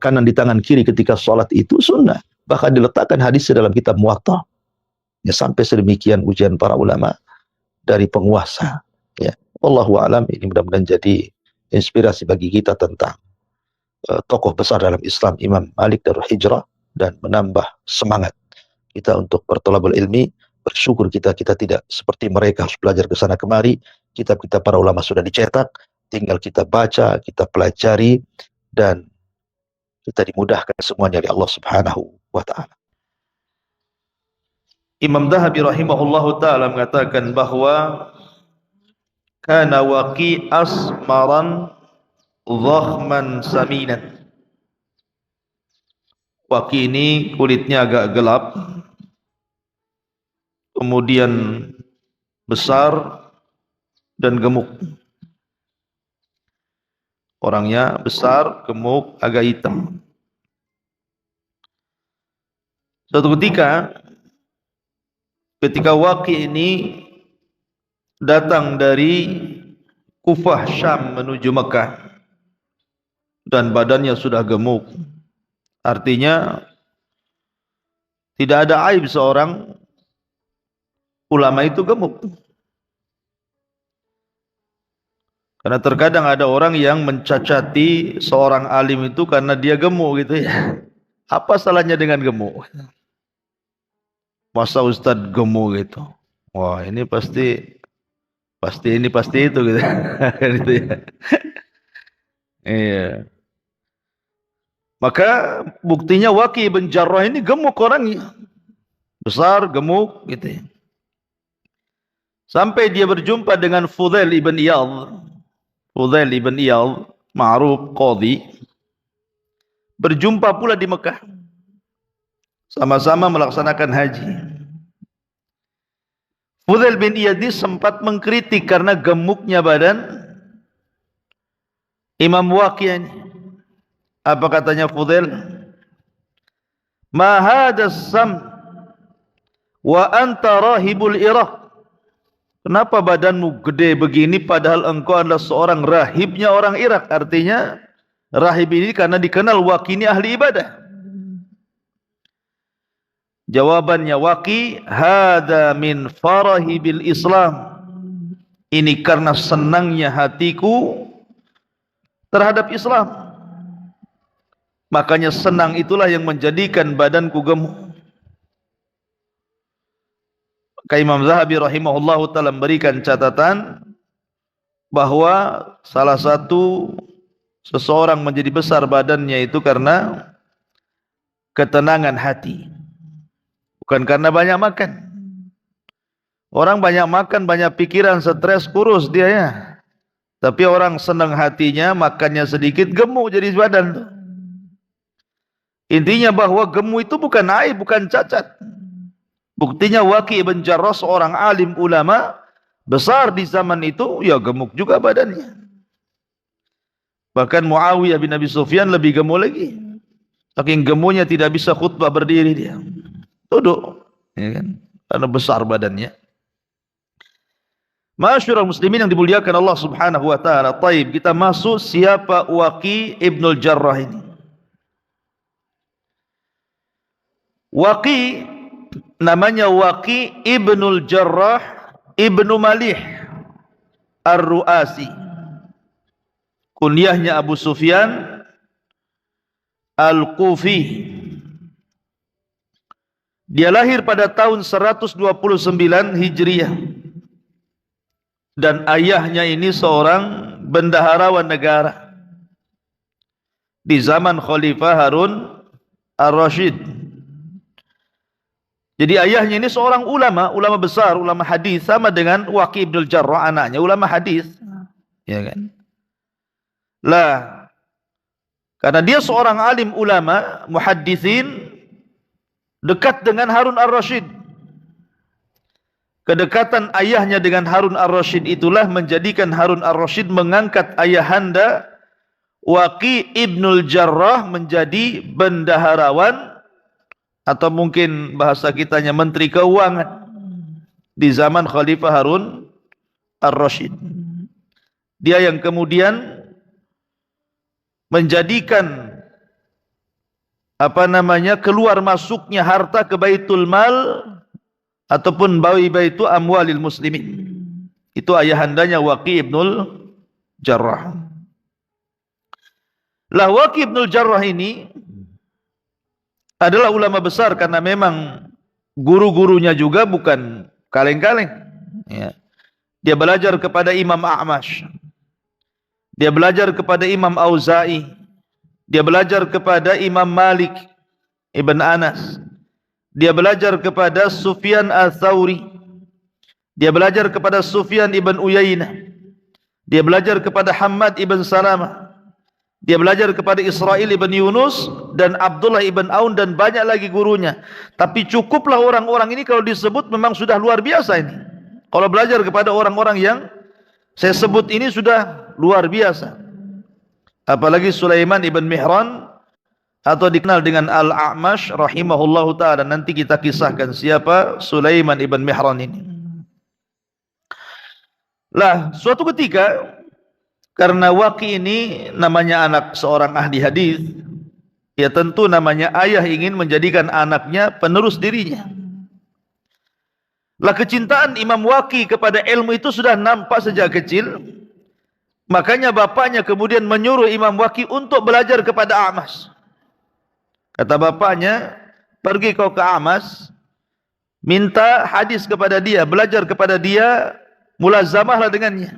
kanan di tangan kiri ketika sholat itu sunnah. Bahkan diletakkan hadis dalam kitab Muwatta. Ya, sampai sedemikian ujian para ulama dari penguasa. Ya, wallahu a'lam. Ini mudah-mudahan jadi inspirasi bagi kita tentang tokoh besar dalam Islam, Imam Malik Darul Hijrah, dan menambah semangat kita untuk bertolabul ilmi. Bersyukur kita tidak seperti mereka harus belajar ke sana kemari. Kitab-kitab para ulama sudah dicetak, tinggal kita baca, kita pelajari, dan kita dimudahkan semuanya oleh Allah Subhanahu wa taala. Imam Dhahabi rahimahullahu taala mengatakan bahwa kana waqi asmaran dhakhman saminan. Waqi ini kulitnya agak gelap, kemudian besar dan gemuk. Orangnya besar, gemuk, agak hitam. Suatu ketika Waqi ini datang dari Kufah Syam menuju Mekah, dan badannya sudah gemuk, artinya tidak ada aib seorang ulama itu gemuk. Karena terkadang ada orang yang mencacati seorang alim itu karena dia gemuk gitu ya. Apa salahnya dengan gemuk? Masa Ustadz gemuk gitu? Wah, ini pasti itu gitu. Gitu ya. Iya. Maka buktinya Waqi bin Jarrah ini gemuk orangnya. Besar, gemuk gitu ya. Sampai dia berjumpa dengan Fudail ibn Iyadh. Fudail ibn Iyadh, ma'ruf qadhi, berjumpa pula di Mekah. Sama-sama melaksanakan haji. Fudail bin Iyadh sempat mengkritik karena gemuknya badan Imam Waqi ini. Apa katanya Fudail? Ma hadas sam wa anta rahibul Iraq. Kenapa badanmu gede begini padahal engkau adalah seorang rahibnya orang Irak? Artinya rahib ini karena dikenal Waqi ini ahli ibadah. Jawabannya Waqi, hada min farahi bil Islam. Ini karena senangnya hatiku terhadap Islam. Makanya senang itulah yang menjadikan badanku gemuk. Maka Imam Zahabi rahimahullahu ta'ala memberikan catatan bahwa salah satu seseorang menjadi besar badannya itu karena ketenangan hati, bukan karena banyak makan. Orang banyak makan, banyak pikiran, stres, kurus dia ya. Tapi orang senang hatinya, makannya sedikit, gemuk jadi badan tuh. Intinya bahwa gemuk itu bukan aib, bukan cacat. Buktinya Waqi bin Jarrah seorang alim ulama besar di zaman itu, ya gemuk juga badannya. Bahkan Muawiyah bin Abi Sufyan lebih gemuk lagi. Saking gemuknya tidak bisa khutbah berdiri dia. Duduk, ya kan? Karena besar badannya. Masyurul muslimin yang dimuliakan Allah Subhanahu wa taala. Taib, kita masuk siapa Waqi Ibnul Jarrah ini. Waqi namanya Waqi Ibnul Jarrah Ibnu Malih Ar-Ru'asi. Kunyahnya Abu Sufyan Al-Kufi. Dia lahir pada tahun 129 Hijriah. Dan ayahnya ini seorang bendaharawan negara di zaman Khalifah Harun Ar-Rasyid. Jadi ayahnya ini seorang ulama besar, ulama hadis, sama dengan Waqi Ibnul Jarrah, anaknya ulama hadis. Ya kan? Lah, karena dia seorang alim ulama, muhaddisin, dekat dengan Harun Ar-Rasyid. Kedekatan ayahnya dengan Harun Ar-Rasyid itulah menjadikan Harun Ar-Rasyid mengangkat ayahanda Waqi Ibnul Jarrah menjadi bendaharawan, atau mungkin bahasa kitanya menteri keuangan di zaman Khalifah Harun Ar-Rasyid. Dia yang kemudian menjadikan keluar masuknya harta ke Baitul Mal ataupun baitu amwalil muslimin. Itu ayahandanya Waqi Ibnul Jarrah. Lah Waqi Ibnul Jarrah ini adalah ulama besar karena memang guru-gurunya juga bukan kaleng-kaleng. Ya. Dia belajar kepada Imam A'mash. Dia belajar kepada Imam Auza'i. Dia belajar kepada Imam Malik Ibn Anas. Dia belajar kepada Sufyan Ats-Tsauri. Dia belajar kepada Sufyan ibn Uyainah. Dia belajar kepada Hammad ibn Salamah. Dia belajar kepada Israil ibn Yunus dan Abdullah ibn Aun dan banyak lagi gurunya. Tapi cukuplah orang-orang ini kalau disebut memang sudah luar biasa ini. Kalau belajar kepada orang-orang yang saya sebut ini sudah luar biasa. Apalagi Sulaiman ibn Mihran, atau dikenal dengan Al-A'mash rahimahullahu ta'ala. Nanti kita kisahkan siapa Sulaiman ibn Mihran ini. Lah, suatu ketika, karena Waqi ini namanya anak seorang ahli hadis, ya tentu namanya ayah ingin menjadikan anaknya penerus dirinya. Lah, kecintaan Imam Waqi kepada ilmu itu sudah nampak sejak kecil. Makanya bapaknya kemudian menyuruh Imam Waqi untuk belajar kepada A'mash. Kata bapaknya, pergi kau ke A'mash, minta hadis kepada dia, belajar kepada dia, mulazamahlah dengannya.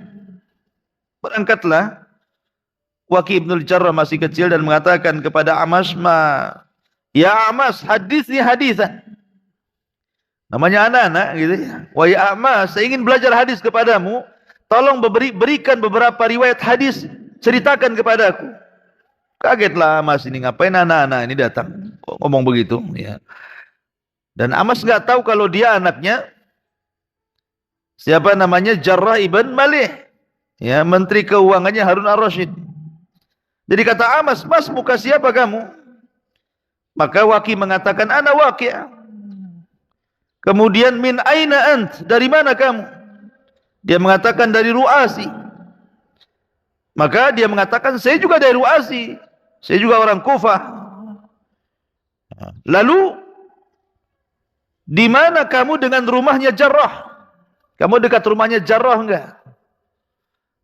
Berangkatlah Waqi Ibnul Jarrah masih kecil dan mengatakan kepada A'mash, ya A'mash, hadisni hadisan. Namanya anak-anak gitu ya. Wahai A'mash, saya ingin belajar hadis kepadamu, tolong berikan beberapa riwayat hadis, ceritakan kepadaku. Kagetlah A'mash ini, ngapain anak-anak ini datang kok ngomong begitu ya. Dan A'mash nggak tahu kalau dia anaknya siapa namanya Jarrah ibn Malih, ya, menteri keuangannya Harun Ar-Rasyid. Jadi kata A'mash, "Mas, muka siapa kamu?" Maka Waqi mengatakan, "Ana Waqi." Kemudian, "Min aina ant?" Dari mana kamu? Dia mengatakan dari Ru'asi. Maka dia mengatakan, "Saya juga dari Ru'asi. Saya juga orang Kufah." Lalu, di mana kamu dengan rumahnya Jarrah? Kamu dekat rumahnya Jarrah enggak?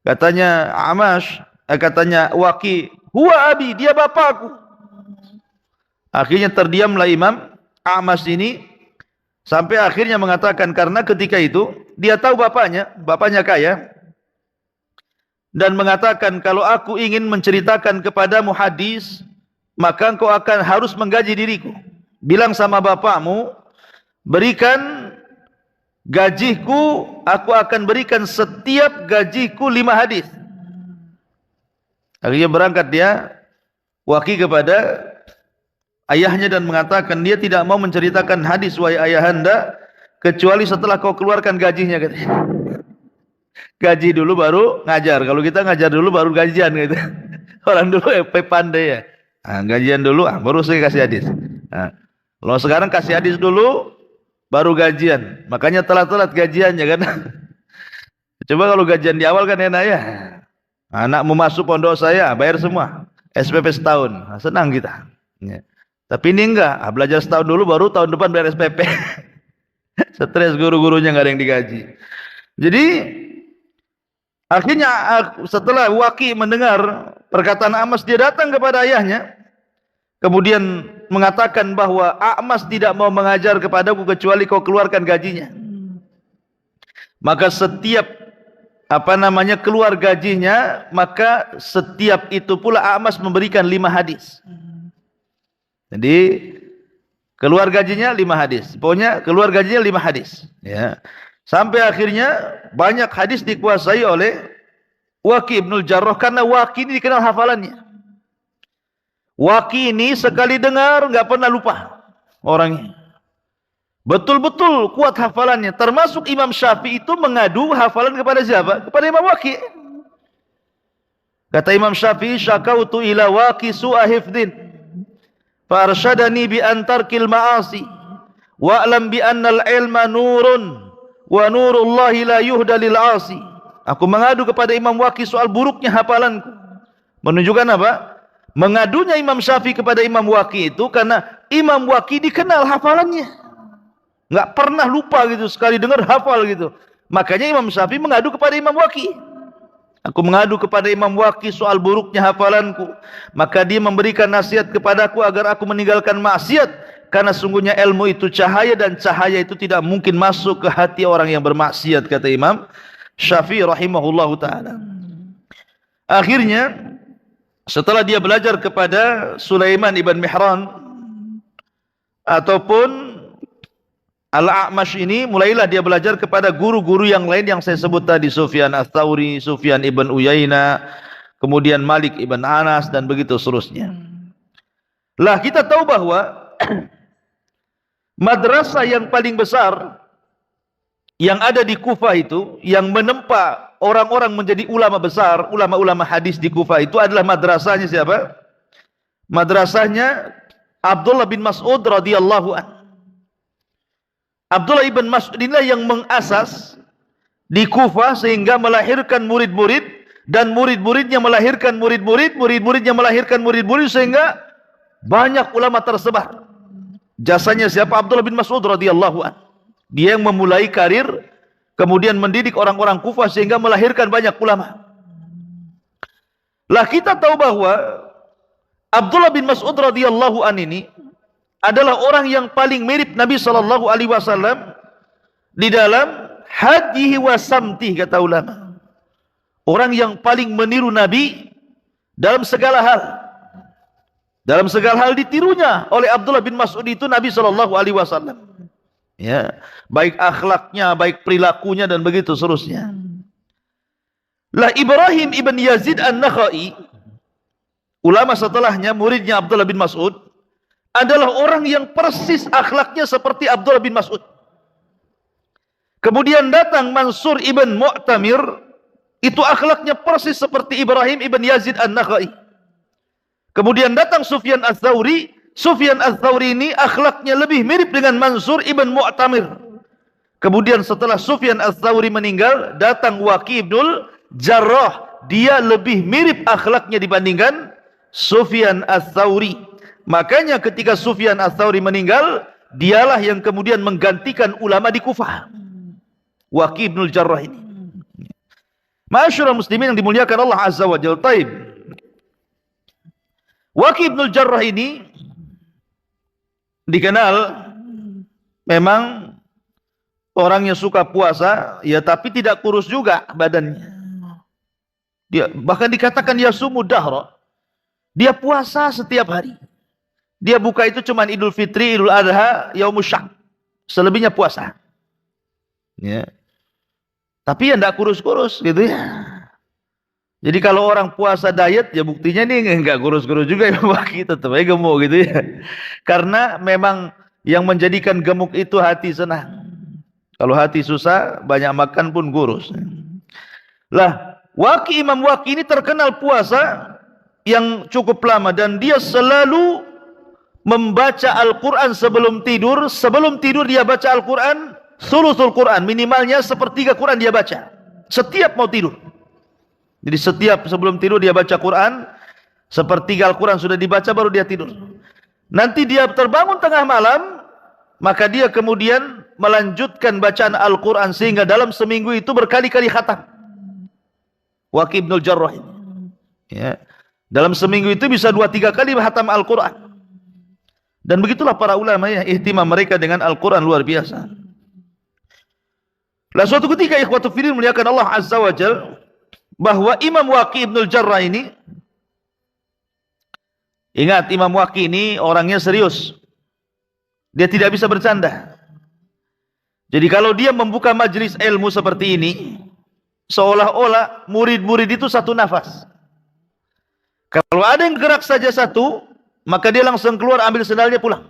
Katanya A'mash, katanya Waqi, "Huwa abi, dia bapakku." Akhirnya terdiamlah Imam A'mash ini sampai akhirnya mengatakan, karena ketika itu dia tahu bapaknya kaya. Dan mengatakan, kalau aku ingin menceritakan kepadamu hadis, maka engkau akan harus menggaji diriku. Bilang sama bapakmu, berikan gajiku, aku akan berikan setiap gajiku 5 hadis. Akhirnya berangkat dia, Waqi, kepada ayahnya dan mengatakan, dia tidak mau menceritakan hadis, wahai ayahanda, kecuali setelah kau keluarkan gajinya, katanya. Gaji dulu baru ngajar. Kalau kita ngajar dulu baru gajian gitu. Orang dulu pandai ya. Gajian dulu, baru saya kasih hadis. Nah, kalau sekarang kasih hadis dulu, baru gajian. Makanya telat-telat gajiannya kan. Coba kalau gajian di awal kan enak ya. Anak mau masuk pondok saya, bayar semua. SPP setahun, senang kita. Ya. Tapi ini enggak, belajar setahun dulu, baru tahun depan bayar SPP. Stres guru-gurunya nggak ada yang digaji. Jadi akhirnya setelah Waki mendengar perkataan A'mas, dia datang kepada ayahnya, kemudian mengatakan bahwa A'mas tidak mau mengajar kepadaku kecuali kau keluarkan gajinya. Maka setiap keluar gajinya, maka setiap itu pula A'mas memberikan 5 hadis. Jadi keluar gajinya 5 hadis. Pokoknya keluar gajinya 5 hadis. Ya. Sampai akhirnya banyak hadis dikuasai oleh Waki Ibnul Jarrah, karena Waki ini dikenal hafalannya. Waki ini sekali dengar nggak pernah lupa orangnya. Betul-betul kuat hafalannya. Termasuk Imam Syafi'i itu mengadu hafalan kepada siapa? Kepada Imam Waki. Kata Imam Syafi'i, syakautu ila Waki su'a hifdin, farshadani bi antarkil ma'asi wa'lam bi annal ilma nurun wa nurullahi la yuhda lil 'asi. Aku mengadu kepada Imam Waki soal buruknya hafalanku. Menunjukkan apa? Mengadunya Imam Syafi'i kepada Imam Waki itu karena Imam Waki dikenal hafalannya. Enggak pernah lupa gitu, sekali dengar hafal gitu. Makanya Imam Syafi'i mengadu kepada Imam Waki. Aku mengadu kepada Imam Waki soal buruknya hafalanku, maka dia memberikan nasihat kepadaku agar aku meninggalkan maksiat, karena sungguhnya ilmu itu cahaya, dan cahaya itu tidak mungkin masuk ke hati orang yang bermaksiat, kata Imam Syafi'i rahimahullahu ta'ala. Akhirnya setelah dia belajar kepada Sulaiman ibn Mihran ataupun Al-A'mash ini, mulailah dia belajar kepada guru-guru yang lain yang saya sebut tadi, Sufyan Ats-Tsauri, Sufyan ibn Uyainah, kemudian Malik ibn Anas, dan begitu seterusnya. Lah kita tahu bahwa madrasah yang paling besar yang ada di Kufah itu, yang menempa orang-orang menjadi ulama besar, ulama-ulama hadis di Kufah itu adalah madrasahnya siapa? Madrasahnya Abdullah bin Mas'ud radhiyallahu anhu. Abdullah ibn Mas'ud inilah yang mengasas di Kufah sehingga melahirkan murid-murid, dan murid-muridnya melahirkan murid-murid, murid-muridnya melahirkan murid-murid, sehingga banyak ulama tersebar. Jasanya siapa? Abdullah bin Mas'ud radhiyallahu anhu. Dia yang memulai karir, kemudian mendidik orang-orang Kufah sehingga melahirkan banyak ulama. Lah kita tahu bahwa Abdullah bin Mas'ud radhiyallahu anhu ini adalah orang yang paling mirip Nabi sallallahu alaihi wasallam di dalam hadyihi wa samtih, kata ulama. Orang yang paling meniru Nabi dalam segala hal. Dalam segala hal ditirunya oleh Abdullah bin Mas'ud itu Nabi sallallahu alaihi wasallam. Ya, baik akhlaknya, baik perilakunya, dan begitu seterusnya. Lah Ibrahim ibn Yazid An-Nakhai, ulama setelahnya, muridnya Abdullah bin Mas'ud, adalah orang yang persis akhlaknya seperti Abdullah bin Mas'ud. Kemudian datang Mansur ibn Mu'tamir, itu akhlaknya persis seperti Ibrahim ibn Yazid An-Nakhai. Kemudian datang Sufyan Ats-Tsauri. Sufyan Ats-Tsauri ini akhlaknya lebih mirip dengan Mansur ibn Mu'tamir. Kemudian setelah Sufyan Ats-Tsauri meninggal, datang Waki Ibnul Jarrah. Dia lebih mirip akhlaknya dibandingkan Sufyan Ats-Tsauri. Makanya ketika Sufyan Ats-Tsauri meninggal, dialah yang kemudian menggantikan ulama di Kufah, Waki Ibnul Jarrah ini. Ma'asyiral muslimin yang dimuliakan Allah Azza wa Jalla. Taib, Waki Ibnul Jarrah ini dikenal memang orangnya suka puasa, ya, tapi tidak kurus juga badannya. Dia bahkan dikatakan yasumu dahra. Dia puasa setiap hari. Dia buka itu cuma Idul Fitri, Idul Adha, Yaumus Syak. Selebihnya puasa. Ya. Tapi ya enggak kurus-kurus gitu ya. Jadi kalau orang puasa diet, ya buktinya nih enggak kurus-kurus juga ya, Waki, tetap aja gemuk gitu ya. Karena memang yang menjadikan gemuk itu hati senang. Kalau hati susah, banyak makan pun kurus. Lah, Waki, Imam Waki ini terkenal puasa yang cukup lama dan dia selalu membaca Al-Quran sebelum tidur. Sebelum tidur dia baca Al-Quran, thuluthul Quran, minimalnya sepertiga Quran dia baca setiap mau tidur. Jadi setiap sebelum tidur dia baca Quran, sepertiga Al-Quran sudah dibaca baru dia tidur. Nanti dia terbangun tengah malam, maka dia kemudian melanjutkan bacaan Al-Quran sehingga dalam seminggu itu berkali-kali khatam. Waqi' ibnul Jarrah ini, ya, dalam seminggu itu bisa 2-3 kali khatam Al-Quran. Dan begitulah para ulama, ya, ihtimam mereka dengan Al-Quran luar biasa. Lah suatu ketika ikhwatu fillah muliakan Allah Azza wa Jalla, bahwa Imam Waqi' ibnul Jarrah ini, ingat Imam Waqi' ini orangnya serius. Dia tidak bisa bercanda. Jadi kalau dia membuka majelis ilmu seperti ini, seolah-olah murid-murid itu satu nafas. Kalau ada yang gerak saja satu, maka dia langsung keluar ambil sendalnya pulang.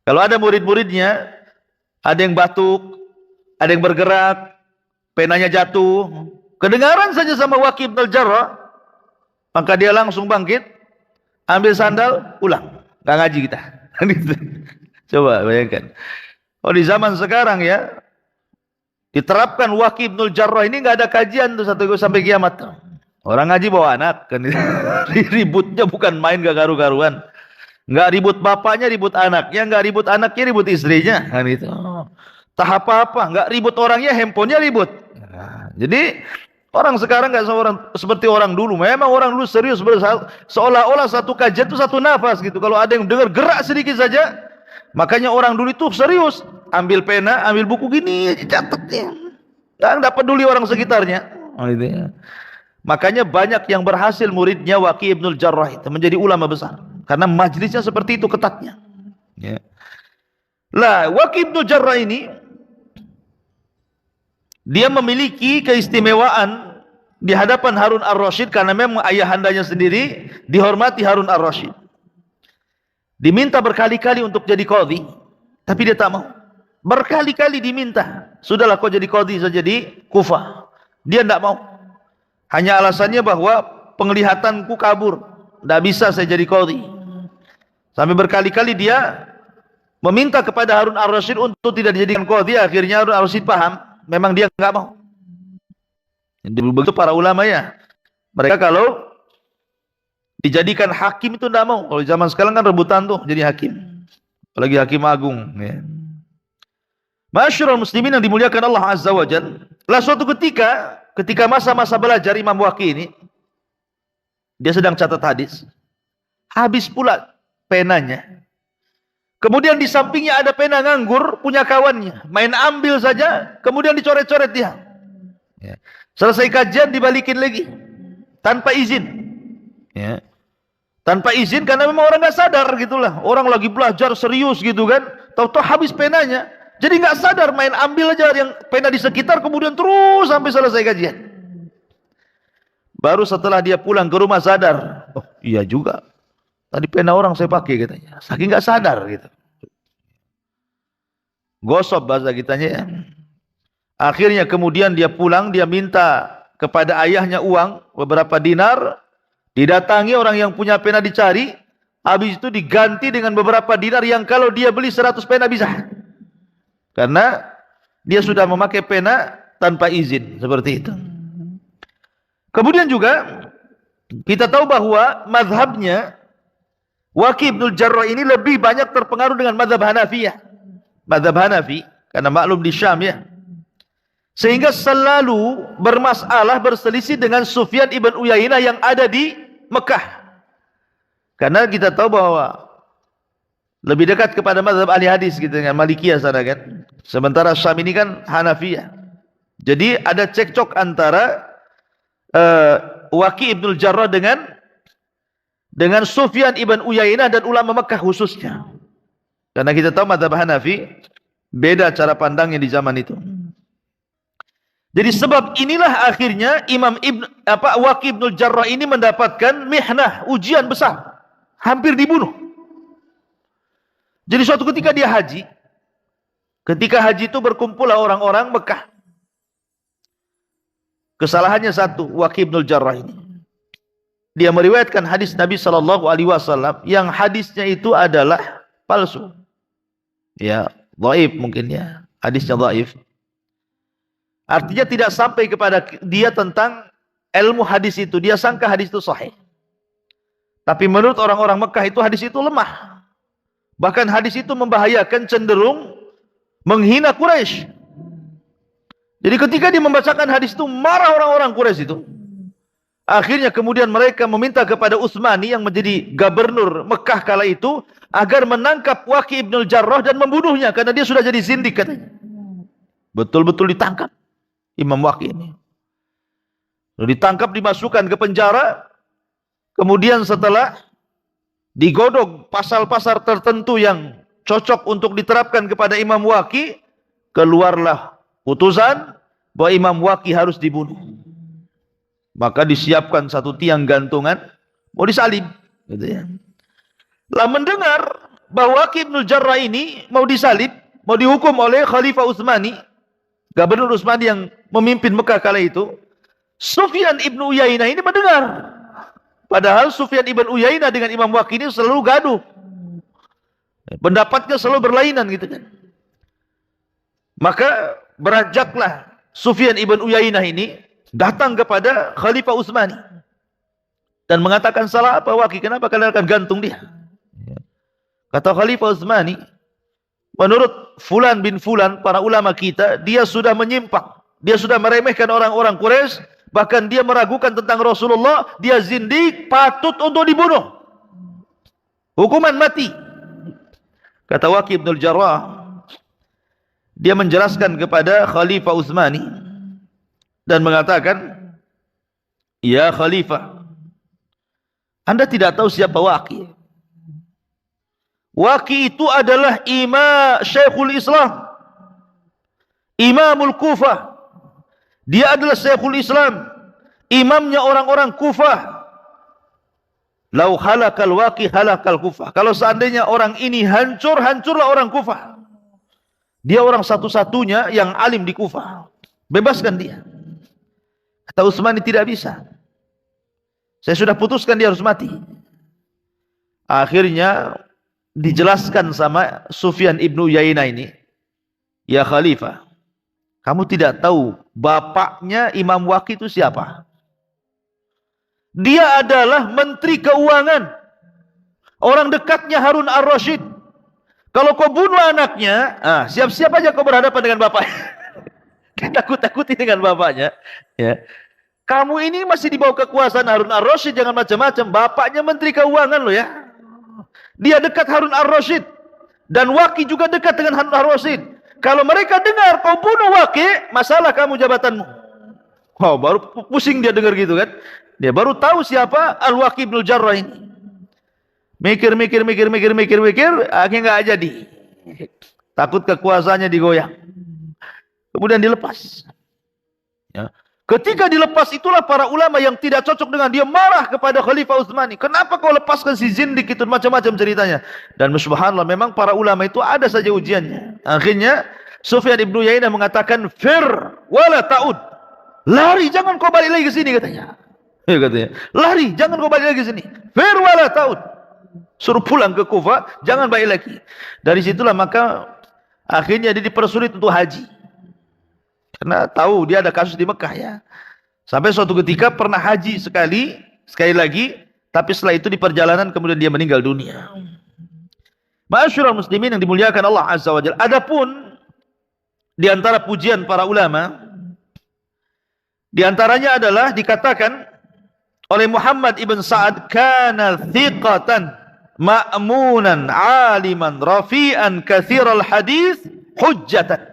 Kalau ada murid-muridnya, ada yang batuk, ada yang bergerak, penanya jatuh, kedengaran saja sama Waqi' ibnul Jarrah, maka dia langsung bangkit, ambil sandal, pulang. Nggak ngaji kita. Coba bayangkan. Oh, di zaman sekarang, ya, diterapkan Waqi' ibnul Jarrah ini nggak ada kajian tuh sampai kiamat. Orang ngaji bawa anak, kan? Ributnya bukan main, gak karu-karuan. Nggak ribut bapaknya, ribut anaknya, nggak ribut anaknya, ribut istrinya, kan itu. Tak apa-apa, nggak ribut orangnya, handphonenya ribut. Nah, jadi orang sekarang nggak seperti orang dulu. Memang orang dulu serius, seolah-olah satu kajian itu satu nafas gitu. Kalau ada yang dengar gerak sedikit saja, makanya orang dulu itu serius. Ambil pena, ambil buku gini, catatnya. Nggak peduli orang sekitarnya. Oh, itu ya. Makanya banyak yang berhasil muridnya Waqi' ibnul Jarrah itu menjadi ulama besar. Karena majlisnya seperti itu ketatnya. Ya. Lah, Waqi' ibnul Jarrah ini, dia memiliki keistimewaan di hadapan Harun ar-Rasyid karena memang ayahandanya sendiri dihormati Harun ar-Rasyid. Diminta berkali-kali untuk jadi qadhi, tapi dia tak mau. Berkali-kali diminta, sudahlah kau jadi qadhi saja di Kufah. Dia tidak mau. Hanya alasannya bahwa penglihatanku kabur, tidak bisa saya jadi qadhi. Sampai berkali-kali dia meminta kepada Harun ar-Rasyid untuk tidak dijadikan qadhi. Akhirnya Harun ar-Rasyid paham, memang dia nggak mau. Jadi begitu para ulama, ya, mereka kalau dijadikan hakim itu tidak mau. Kalau zaman sekarang kan rebutan tuh jadi hakim, apalagi hakim agung, ya. Masyarul muslimin yang dimuliakan Allah Azza wa Jalla. Lah suatu ketika masa-masa belajar Imam Waqi' ini, dia sedang catat hadis, habis pula penanya. Kemudian di sampingnya ada pena nganggur punya kawannya, main ambil saja, kemudian dicoret-coret dia. Ya. Selesai kajian dibalikin lagi tanpa izin. Ya. Tanpa izin karena memang orang nggak sadar gitulah. Orang lagi belajar serius gitu kan, tahu-tahu habis penanya. Jadi nggak sadar, main ambil aja yang pena di sekitar, kemudian terus sampai selesai kajian. Baru setelah dia pulang ke rumah sadar, oh iya juga, tadi pena orang saya pakai katanya. Saking nggak sadar gitu. Gosop bahasa kitanya, ya. Akhirnya kemudian dia pulang, dia minta kepada ayahnya uang beberapa dinar, didatangi orang yang punya pena dicari, habis itu diganti dengan beberapa dinar yang kalau dia beli 100 pena bisa. Karena dia sudah memakai pena tanpa izin, seperti itu. Kemudian juga kita tahu bahwa mazhabnya Waqi' ibnul Jarrah ini lebih banyak terpengaruh dengan mazhab Hanafiyah. Mazhab Hanafi, karena maklum di Syam, ya. Sehingga selalu bermasalah, berselisih dengan Sufyan ibn Uyainah yang ada di Mekah. Karena kita tahu bahwa lebih dekat kepada mazhab ahli hadis gitu, dengan Malikiyah sana kan. Sementara Syam ini kan Hanafiyah. Jadi ada cekcok antara Waqi' ibnul Jarrah dengan Sufyan ibn Uyainah dan ulama Mekah khususnya. Karena kita tahu mazhab Hanafi beda cara pandangnya di zaman itu. Jadi sebab inilah akhirnya Waqi' ibnul Jarrah ini mendapatkan mihnah, ujian besar, hampir dibunuh. Jadi suatu ketika dia haji, ketika haji itu berkumpullah orang-orang Mekah. Kesalahannya satu, Waqi' ibnul Jarrah ini. dia meriwayatkan hadis Nabi Shallallahu Alaihi Wasallam yang hadisnya itu adalah palsu. Ya, dhaif mungkin ya, hadisnya dhaif. Artinya tidak sampai kepada dia tentang ilmu hadis itu. Dia sangka hadis itu sahih. Tapi menurut orang-orang Mekah itu hadis itu lemah. Bahkan hadis itu membahayakan, cenderung menghina Quraisy. Jadi ketika dia membacakan hadis itu, marah orang-orang Quraisy itu. Akhirnya kemudian mereka meminta kepada Utsmani yang menjadi gubernur Mekah kala itu agar menangkap Waqi' ibn al-Jarrah dan membunuhnya karena dia sudah jadi zindik katanya. Betul-betul ditangkap Imam Waqi' ini. Lalu ditangkap, dimasukkan ke penjara. Kemudian setelah digodok pasal-pasal tertentu yang cocok untuk diterapkan kepada Imam Waqi', keluarlah putusan bahwa Imam Waqi' harus dibunuh. Maka disiapkan satu tiang gantungan, mau disalib. Gitu ya. Lah mendengar bahwa Waqi' ibn al-Jarrah ini mau disalib, mau dihukum oleh Khalifah Utsmani, Gubernur Utsmani yang memimpin Mekah kala itu, Sufyan ibn Uyainah ini mendengar. Padahal Sufyan ibn Uyainah dengan Imam Waqi' ini selalu gaduh. Pendapatnya selalu berlainan gitu kan. Maka beranjaklah Sufyan ibn Uyainah ini datang kepada Khalifah Utsmani dan mengatakan, salah apa Waqi'? Kenapa kalian akan gantung dia? Kata Khalifah Utsmani, menurut Fulan bin Fulan, para ulama kita, dia sudah menyimpang. Dia sudah meremehkan orang-orang Quraisy, bahkan dia meragukan tentang Rasulullah, dia zindik, patut untuk dibunuh. Hukuman mati. Kata Waqi' ibn al-Jarrah, dia menjelaskan kepada Khalifah Utsmani dan mengatakan, ya Khalifah, Anda tidak tahu siapa Waqi'. Waqi' itu adalah Imam Syekhul Islam, Imamul Kufah. Dia adalah Syekhul Islam, imamnya orang-orang Kufah. Lau halakal Waqi' halakal Kufah. Kalau seandainya orang ini hancur, hancurlah orang Kufah. Dia orang satu-satunya yang alim di Kufah. Bebaskan dia. Kata Utsmani, tidak bisa. Saya sudah putuskan dia harus mati. Akhirnya dijelaskan sama Sufyan ibn Uyainah ini, ya Khalifah, kamu tidak tahu bapaknya Imam Waqi' itu siapa? Dia adalah Menteri Keuangan, orang dekatnya Harun ar-Rasyid. Kalau kau bunuh anaknya, siap-siap aja kau berhadapan dengan bapaknya. Takut-takuti dengan bapaknya. Ya. Kamu ini masih di bawah kekuasaan Harun ar-Rasyid, jangan macam-macam. Bapaknya Menteri Keuangan loh ya. Dia dekat Harun ar-Rasyid. Dan Waqi' juga dekat dengan Harun ar-Rasyid. Kalau mereka dengar kau bunuh Waqi', masalah kamu jabatanmu. Wow, baru pusing dia dengar gitu kan. Dia baru tahu siapa Al-Waqi' ibn al-Jarrah ini. Mikir, akhirnya nggak jadi. Takut kekuasaannya digoyang. Kemudian dilepas. Ya. Ketika dilepas itulah para ulama yang tidak cocok dengan dia marah kepada Khalifah Utsmani. Kenapa kau lepaskan si zindik itu? Macam-macam ceritanya. Dan subhanallah, memang para ulama itu ada saja ujiannya. Akhirnya Sufyan ibn Uyainah mengatakan, fir wala ta'ud. Lari, jangan kau balik lagi ke sini katanya. Ya, katanya. Lari, jangan kau balik lagi ke sini. Fir wala ta'ud. Suruh pulang ke Kufah, jangan balik lagi. Dari situlah maka akhirnya dia dipersulit untuk haji. Karena tahu dia ada kasus di Mekah ya. Sampai suatu ketika pernah haji sekali lagi, tapi setelah itu di perjalanan kemudian dia meninggal dunia. Ma'asyiral muslimin yang dimuliakan Allah Azza wa Jalla. Adapun di antara pujian para ulama, di antaranya adalah dikatakan oleh Muhammad ibn Sa'ad, kana thiqatan ma'munan aliman rafi'an kathiral hadis hujjatan.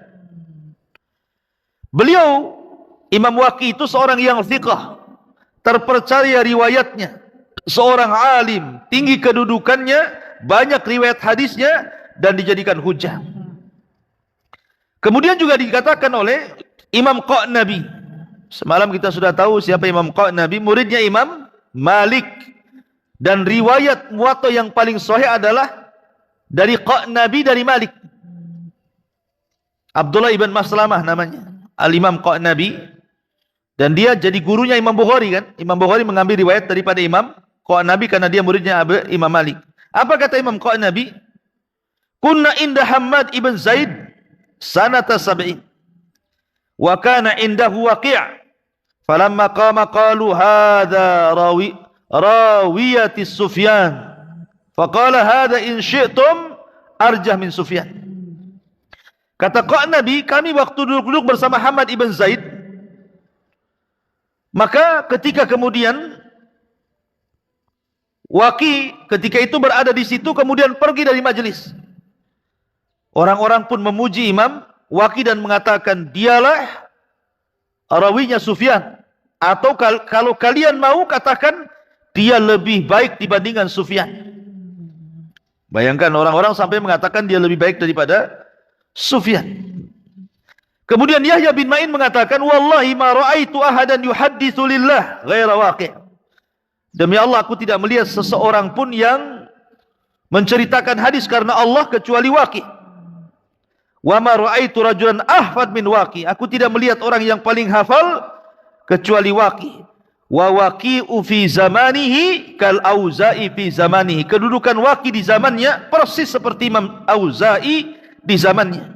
Beliau Imam Waqi' itu seorang yang thiqah, terpercaya riwayatnya, seorang alim, tinggi kedudukannya, banyak riwayat hadisnya dan dijadikan hujjah. Kemudian juga dikatakan oleh Imam Qa'nabi. Semalam kita sudah tahu siapa Imam Qa'nabi, muridnya Imam Malik. Dan riwayat Muwatta yang paling sahih adalah dari Qa'nabi dari Malik. Abdullah ibn Maslamah namanya. Al-Imam Qa'nabi. Dan dia jadi gurunya Imam Bukhari kan. Imam Bukhari mengambil riwayat daripada Imam Qanabi karena dia muridnya Imam Malik. Apa kata Imam Qanabi? Kunna inda Hammad ibn Zaid sanata sab'in. Wa kana indahu Waqi'. Falamma qama qalu hadha rawiyati Sufyan. Faqala hadha in syi'tum arjah min Sufyan. Kata Qanabi, kami waktu duduk-duduk bersama Hammad ibn Zaid, maka ketika kemudian Waqi ketika itu berada di situ kemudian pergi dari majelis. Orang-orang pun memuji Imam Waqi dan mengatakan dialah rawinya Sufyan. Atau kalau kalian mau katakan dia lebih baik dibandingkan Sufyan. Bayangkan orang-orang sampai mengatakan dia lebih baik daripada Sufyan. Kemudian Yahya bin Ma'in mengatakan, wallahi ma ra'aitu ahadan yuhadditsu lillah ghaira Waqi'. Demi Allah aku tidak melihat seseorang pun yang menceritakan hadis karena Allah kecuali Waqi'. Wa ma ra'aitu rajulan ahfad min Waqi'. Aku tidak melihat orang yang paling hafal kecuali Waqi'. Wa Waqi'u fi zamanihi kal Auza'i fi zamanihi. Kedudukan Waqi' di zamannya persis seperti Imam Auza'i di zamannya.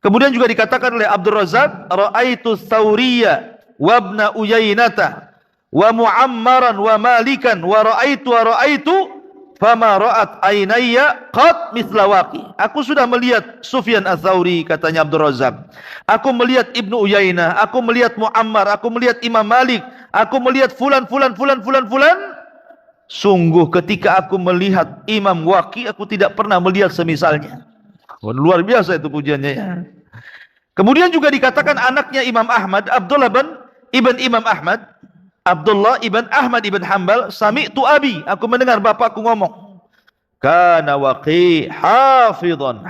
Kemudian juga dikatakan oleh Abdul Razak, ra'aitu Thawriyya wa ibn Uyainata wa Mu'ammaran wa Malikan wa ra'aitu fama ra'at ainayya qad mithla Waqi'. Aku sudah melihat Sufyan Ats-Tsauri, katanya Abdul Razak. Aku melihat Ibnu Uyainah, aku melihat Mu'ammar, aku melihat Imam Malik, aku melihat fulan. Sungguh ketika aku melihat Imam Waqi', aku tidak pernah melihat semisalnya. Luar biasa itu pujiannya ya. Kemudian juga dikatakan anaknya Imam Ahmad, Abdullah ibn Imam Ahmad, Abdullah ibn Ahmad ibn Hanbal, sami'tu abi, aku mendengar bapakku ngomong, kana Waqi' hafidhan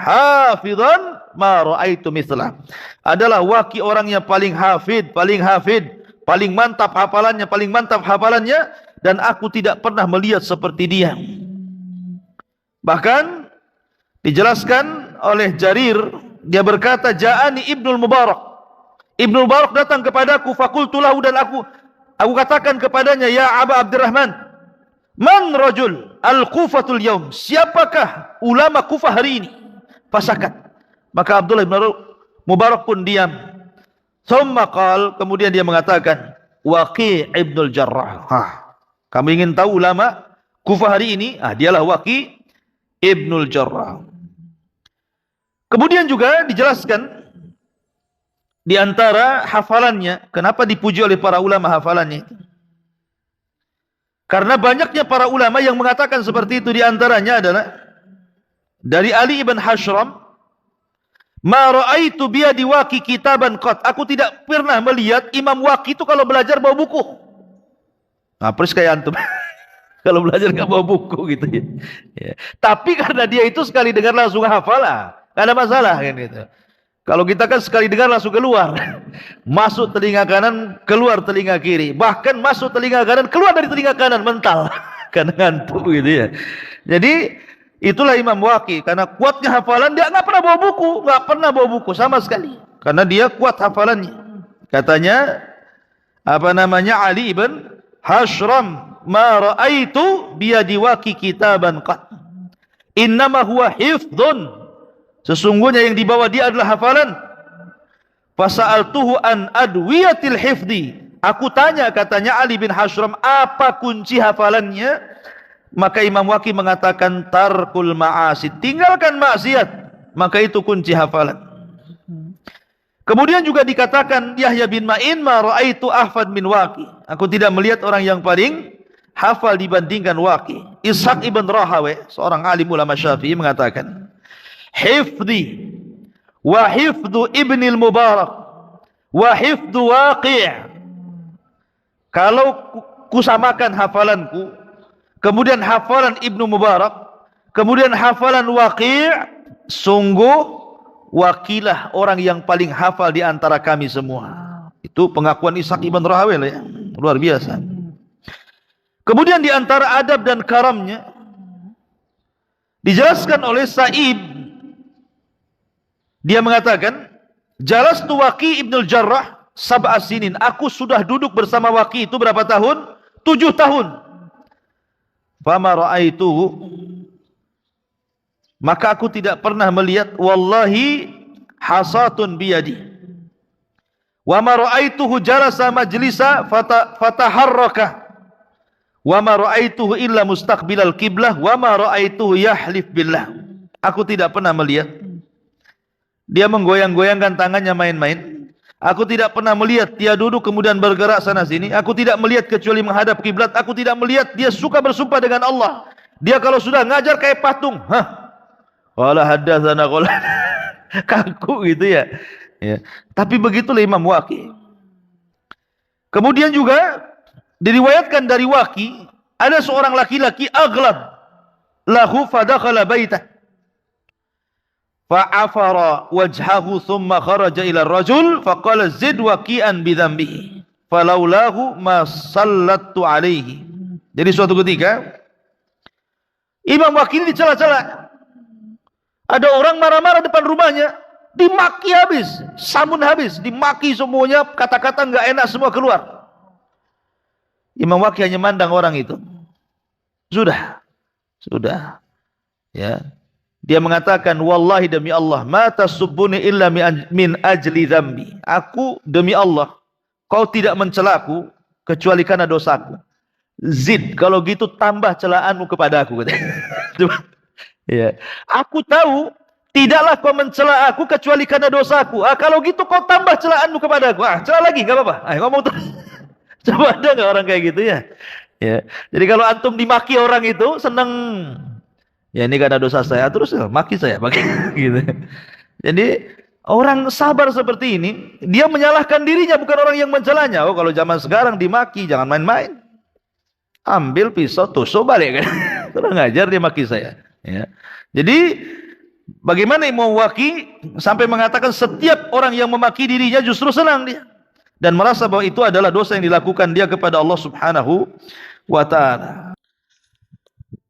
ma ra'aitu mithlah. Adalah Waqi' orang yang paling hafid, paling mantap hafalannya, dan aku tidak pernah melihat seperti dia. Bahkan dijelaskan oleh Jarir, dia berkata, ja'ani Ibnul Mubarak. Ibnul Mubarak datang kepadaku, fakultu lahu, dan aku katakan kepadanya, ya Aba Abdurrahman, man rajul al-Kufatul yaum, siapakah ulama Kufah hari ini? Fasakat. Maka Abdullah bin Mubarak pun diam. Thumma qal, kemudian dia mengatakan, Waqi' ibnul Jarrah. Kamu ingin tahu ulama Kufah hari ini? Dialah Waqi' ibnul Jarrah. Kemudian juga dijelaskan di antara hafalannya, kenapa dipuji oleh para ulama hafalannya itu? Karena banyaknya para ulama yang mengatakan seperti itu. Di antaranya adalah dari Ali ibn Hashram, ma ra'aitu biyadi Waqi' kitaban qat. Aku tidak pernah melihat Imam Waqi' itu kalau belajar bawa buku. Persis kayak antum. Kalau belajar nggak bawa buku gitu ya. Tapi karena dia itu sekali dengar langsung hafal, nggak ada masalah kan gitu. Kalau kita kan sekali dengar langsung keluar, masuk telinga kanan, keluar telinga kiri, bahkan masuk telinga kanan, keluar dari telinga kanan, mental karena ngantuk gitu ya. Jadi itulah Imam Waqi', karena kuatnya hafalan, dia nggak pernah bawa buku sama sekali, karena dia kuat hafalannya. Katanya Ali ibn Hashram, ma ra'aitu biyadi Waqi' kitaban qat. Innama huwa hifdhun. Sesungguhnya yang dibawa dia adalah hafalan. Fasa'altuhu an adwiyatil hifdi. Aku tanya, katanya Ali bin Hashram, apa kunci hafalannya? Maka Imam Waqi' mengatakan tarkul ma'asi, tinggalkan maksiat, maka itu kunci hafalan. Kemudian juga dikatakan Yahya bin Ma'in, ma ra'aitu ahfad min Waqi'. Aku tidak melihat orang yang paling hafal dibandingkan Waqi'. Ishaq ibn Rahawai, seorang alim ulama Syafi'i, mengatakan, hifdhi wa hifdhu Ibnil Mubarak wa hifdhu Waqi'. Kalau kusamakan hafalanku, kemudian hafalan Ibnu Mubarak, kemudian hafalan Waqi', sungguh Waqilah orang yang paling hafal di antara kami semua. Itu pengakuan Ishaq ibn Rahawai ya. Luar biasa. Kemudian di antara adab dan karamnya dijelaskan oleh Sa'ib. Dia mengatakan, jalastu Waqi' ibnul Jarrah sab'a sinin. Aku sudah duduk bersama Waqi itu berapa tahun? 7 tahun. Fama ra'aituhu, maka aku tidak pernah melihat, wallahi hasatun biyadi. Wa ma ra'aituhu jalasa majlisa fataharraka. Wa ma ra'aituhu illa mustaqbilal qiblah wa ma ra'aituhu yahlif billah. Aku tidak pernah melihat dia menggoyang-goyangkan tangannya main-main. Aku tidak pernah melihat dia duduk kemudian bergerak sana sini. Aku tidak melihat kecuali menghadap kiblat. Aku tidak melihat dia suka bersumpah dengan Allah. Dia kalau sudah ngajar kayak patung. Qala haddatsana qala kaku gitu ya. Ya. Tapi begitulah Imam Waqi. Kemudian juga diriwayatkan dari Waqi, ada seorang laki-laki aghlab lahu fadakhala baitah fa'afara wajhahu thumma kharaja ila rajul faqala zid waqi'an bidhanbihi falaulahu ma sallattu alaihi. Jadi suatu ketika Imam Waqi ini dicela-cela. Ada orang marah-marah depan rumahnya, dimaki habis, samun habis, dimaki semuanya, kata-kata enggak enak semua keluar. Imam Waqi hanya mandang orang itu. Sudah. Ya. Dia mengatakan, wallahi demi Allah, ma tasubbuni illa min ajli dzambi. Aku demi Allah, kau tidak mencelaku kecuali karena dosaku. Zid, kalau gitu tambah celaanmu kepada aku. Ya. Aku tahu tidaklah kau mencela aku kecuali karena dosaku. Kalau gitu kau tambah celaanmu kepada aku. Cela lagi, enggak apa-apa. Ngomong terus. Coba ada enggak orang kayak gitu ya? Ya. Jadi kalau antum dimaki orang itu senang. Ya ini karena dosa saya, terus maki saya, maki gitu. Jadi orang sabar seperti ini, dia menyalahkan dirinya, bukan orang yang mencelanya. Oh, kalau zaman sekarang dimaki, jangan main-main. Ambil pisau, tusuk balik kan. Terus ngajar dia maki saya. Ya. Jadi bagaimana Imam Waqi sampai mengatakan setiap orang yang memaki dirinya justru senang dia dan merasa bahwa itu adalah dosa yang dilakukan dia kepada Allah Subhanahu wa taala.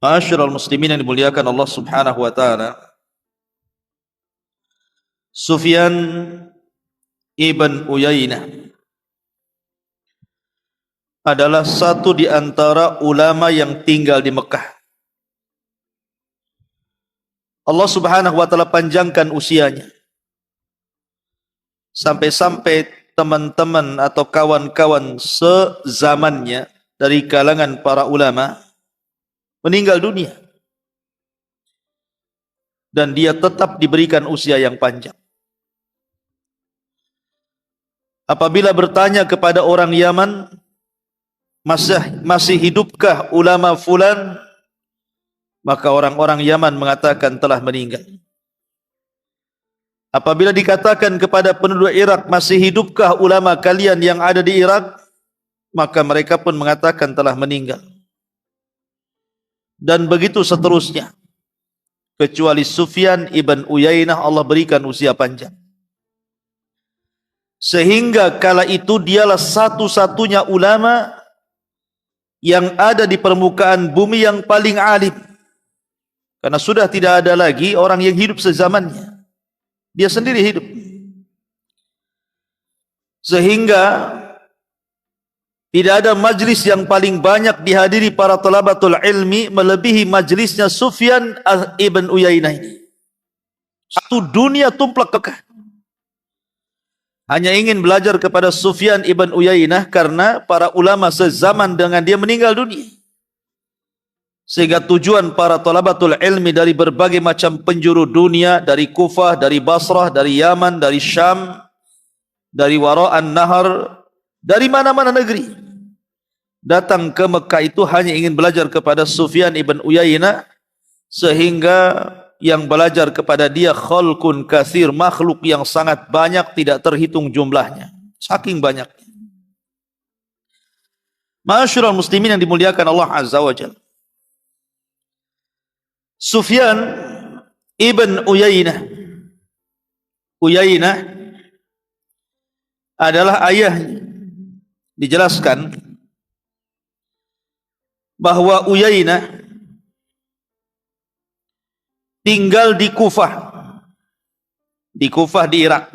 Ma'asyiral muslimin yang dimuliakan Allah Subhanahu wa taala. Sufyan ibn Uyainah adalah satu di antara ulama yang tinggal di Mekah. Allah Subhanahu wa taala panjangkan usianya. Sampai-sampai teman-teman atau kawan-kawan sezamannya dari kalangan para ulama meninggal dunia. Dan dia tetap diberikan usia yang panjang. Apabila bertanya kepada orang Yaman, masih hidupkah ulama fulan? Maka orang-orang Yaman mengatakan telah meninggal. Apabila dikatakan kepada penduduk Irak, masih hidupkah ulama kalian yang ada di Irak? Maka mereka pun mengatakan telah meninggal. Dan begitu seterusnya. Kecuali Sufyan ibn Uyainah Allah berikan usia panjang. Sehingga kala itu dialah satu-satunya ulama yang ada di permukaan bumi yang paling alim. Karena sudah tidak ada lagi orang yang hidup sezamannya. Dia sendiri hidup. Sehingga tidak ada majlis yang paling banyak dihadiri para talabatul ilmi melebihi majlisnya Sufyan ibn Uyainah ini. Satu dunia tumplek kekeh. Hanya ingin belajar kepada Sufyan ibn Uyainah karena para ulama sezaman dengan dia meninggal dunia. Sehingga tujuan para talabatul ilmi dari berbagai macam penjuru dunia, dari Kufah, dari Basrah, dari Yaman, dari Syam, dari Wara'an Nahar, dari mana-mana negeri, datang ke Mekah itu hanya ingin belajar kepada Sufyan ibn Uyainah, sehingga yang belajar kepada dia khalqun katsir, makhluk yang sangat banyak tidak terhitung jumlahnya, saking banyak. Ma'asyiral muslimin yang dimuliakan Allah Azza wa Jalla. Sufyan ibn Uyainah adalah ayahnya. Dijelaskan bahwa Uyainah tinggal di Kufah di Irak.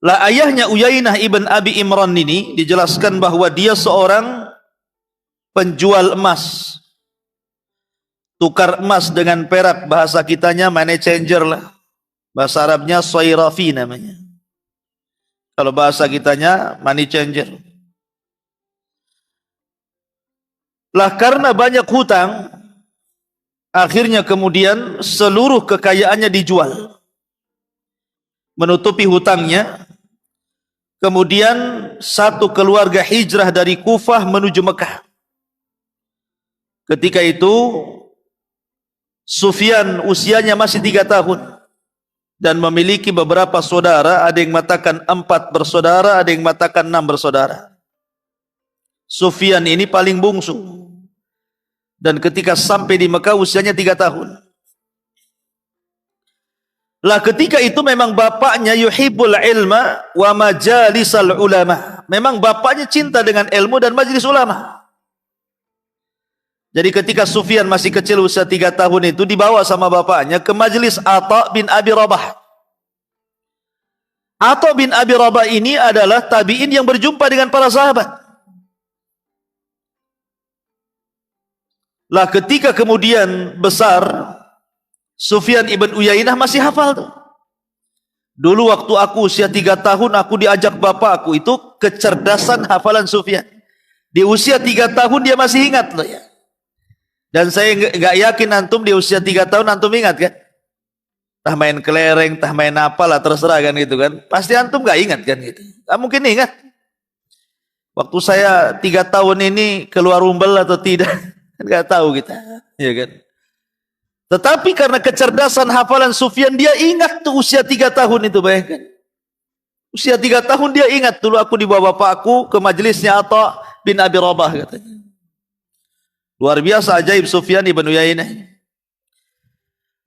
Lah ayahnya Uyainah ibn Abi Imran ini dijelaskan bahwa dia seorang penjual emas, tukar emas dengan perak, bahasa kitanya money changer lah, bahasa Arabnya soirafi namanya, kalau bahasa kitanya money changer. Lah karena banyak hutang, akhirnya kemudian seluruh kekayaannya dijual, menutupi hutangnya. Kemudian satu keluarga hijrah dari Kufah menuju Mekah. Ketika itu Sufyan usianya masih 3 tahun dan memiliki beberapa saudara. Ada yang mengatakan 4 bersaudara, ada yang mengatakan 6 bersaudara. Sufyan ini paling bungsu, dan ketika sampai di Mekah usianya 3 tahun. Lah ketika itu memang bapaknya yuhibbul ilma wa majalisal ulama. Memang bapaknya cinta dengan ilmu dan majlis ulama. Jadi ketika Sufyan masih kecil usia 3 tahun itu dibawa sama bapaknya ke majlis Atha bin Abi Rabah. Atha bin Abi Rabah ini adalah tabi'in yang berjumpa dengan para sahabat. Lah ketika kemudian besar, Sufyan ibn Uyainah masih hafal tuh. Dulu waktu aku usia 3 tahun aku diajak bapakku, itu kecerdasan hafalan Sufyan. Di usia 3 tahun dia masih ingat loh ya. Dan saya nggak yakin antum di usia 3 tahun antum ingat kan? Tah main kelereng, tah main apa lah terserah kan gitu kan. Pasti antum nggak ingat kan gitu. Nggak mungkin ingat. Waktu saya 3 tahun ini keluar umbel atau tidak, nggak tahu kita, ya kan. Tetapi karena kecerdasan hafalan Sufyan, dia ingat tuh usia 3 tahun itu, bayangkan. Usia 3 tahun dia ingat, dulu aku dibawa bapakku ke majelisnya Atha bin Abi Rabah katanya. Luar biasa ajaib Sufyan ibn Uyainah.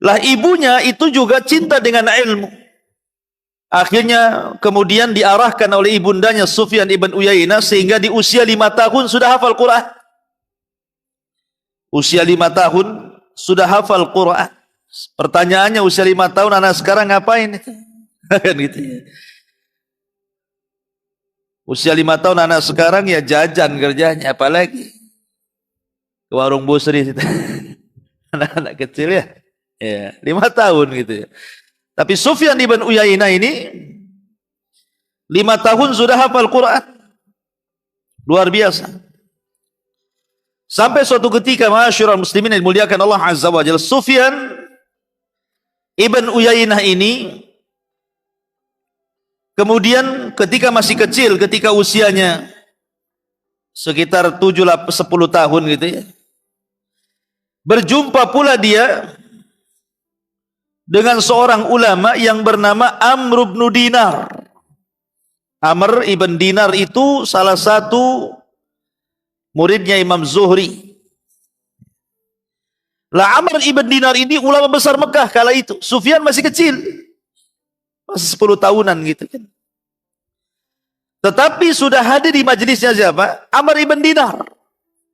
Lah ibunya itu juga cinta dengan ilmu. Akhirnya kemudian diarahkan oleh ibundanya Sufyan ibn Uyainah sehingga di usia 5 tahun sudah hafal Quran. Usia 5 tahun sudah hafal Quran. Pertanyaannya usia 5 tahun anak sekarang ngapain? Kan gitu ya. Usia 5 tahun anak sekarang ya jajan kerjanya, apalagi ke warung busri itu. Anak-anak kecil ya. Ya, 5 tahun gitu ya. Tapi Sufyan ibn Uyainah ini 5 tahun sudah hafal Quran. Luar biasa. Sampai suatu ketika masyarul muslimin yang dimuliakan Allah Azza wa Jalla, Sufyan ibn Uyainah ini kemudian ketika masih kecil, ketika usianya sekitar 7-10 tahun gitu ya, berjumpa pula dia dengan seorang ulama yang bernama Amr ibn Dinar. Amr ibn Dinar itu salah satu muridnya Imam Zuhri. Lah Amr ibn Dinar ini ulama besar Mekah kala itu. Sufyan masih kecil, masih 10 tahunan gitu kan. Tetapi sudah hadir di majelisnya siapa? Amr ibn Dinar.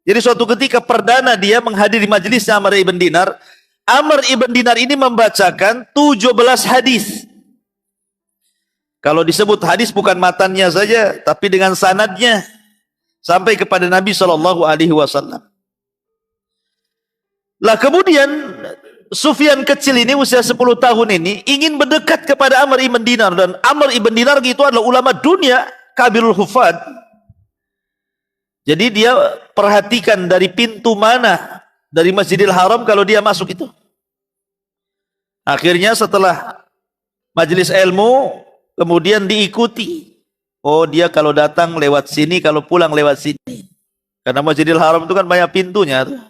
Jadi suatu ketika perdana dia menghadiri majelisnya Amr ibn Dinar. Amr ibn Dinar ini membacakan 17 hadis. Kalau disebut hadis bukan matannya saja, tapi dengan sanadnya sampai kepada Nabi SAW. Lah kemudian Sufyan kecil ini usia 10 tahun ini ingin mendekat kepada Amr ibn Dinar, dan Amr ibn Dinar itu adalah ulama dunia, kabirul hufad. Jadi dia perhatikan dari pintu mana dari Masjidil Haram kalau dia masuk itu. Akhirnya setelah majelis ilmu kemudian diikuti. Oh, dia kalau datang lewat sini, kalau pulang lewat sini. Karena Masjidil Haram itu kan banyak pintunya tuh.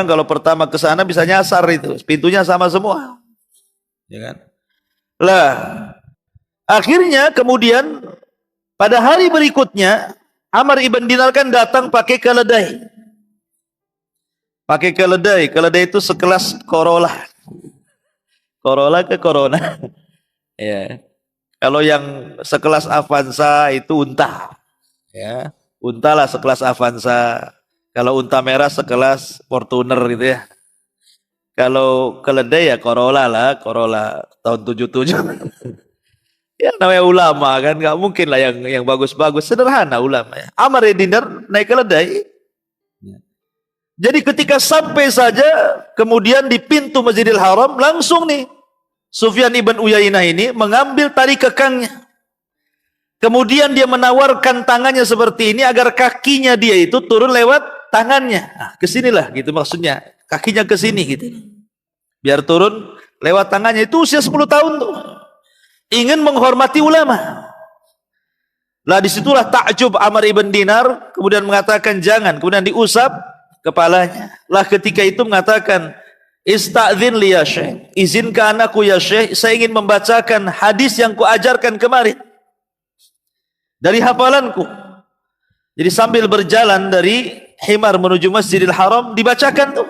Kalau pertama ke sana bisa nyasar itu, pintunya sama semua. Ya kan? Lah, akhirnya kemudian pada hari berikutnya Amr ibn Dinar kan datang pakai keledai. Pakai keledai. Keledai itu sekelas Corolla. Corolla ke Corona. Ya. Kalau yang sekelas Avanza itu unta. Ya. Unta lah sekelas Avanza. Kalau unta merah sekelas Fortuner gitu ya. Kalau keledai ya Corolla lah, Corolla tahun 77. Ya namanya ulama kan, nggak mungkin lah yang bagus-bagus, sederhana ulama ya. Amr bin Dinar naik keledai. Jadi ketika sampai saja kemudian di pintu Masjidil Haram, langsung nih Sufyan ibn Uyainah ini mengambil tali kekangnya. Kemudian dia menawarkan tangannya seperti ini agar kakinya dia itu turun lewat tangannya. Nah, kesinilah gitu maksudnya. Kakinya ke sini gitu. Biar turun lewat tangannya. Itu usia 10 tahun tuh. Ingin menghormati ulama. Lah disitulah takjub Amr ibn Dinar. Kemudian mengatakan jangan. Kemudian diusap kepalanya. Lah ketika itu mengatakan, Ista'zin li ya Syekh. Izinkan anakku ya Syekh. Saya ingin membacakan hadis yang kuajarkan kemarin. Dari hafalanku. Jadi sambil berjalan dari Himar menuju Masjidil Haram dibacakan tuh.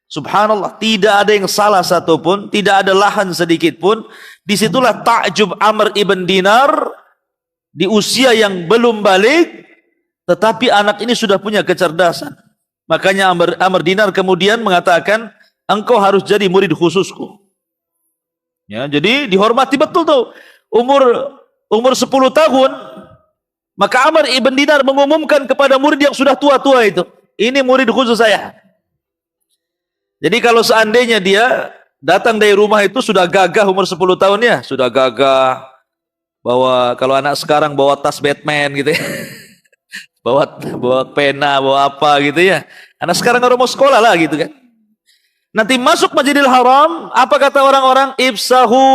Subhanallah, tidak ada yang salah satupun, tidak ada lahan sedikit pun. Disitulah takjub Amr ibn Dinar di usia yang belum balik, tetapi anak ini sudah punya kecerdasan. Makanya Amr Dinar kemudian mengatakan, engkau harus jadi murid khususku. Ya, jadi dihormati betul tuh. Umur 10 tahun, maka Amr ibn Dinar mengumumkan kepada murid yang sudah tua-tua itu, ini murid khusus saya. Jadi kalau seandainya dia datang dari rumah itu sudah gagah umur 10 tahun ya, sudah gagah, bawa, kalau anak sekarang bawa tas Batman gitu ya, bawa pena, bawa apa gitu ya. Anak sekarang kalau mau sekolah lah gitu kan. Nanti masuk Masjidil Haram, apa kata orang-orang? Ibsahu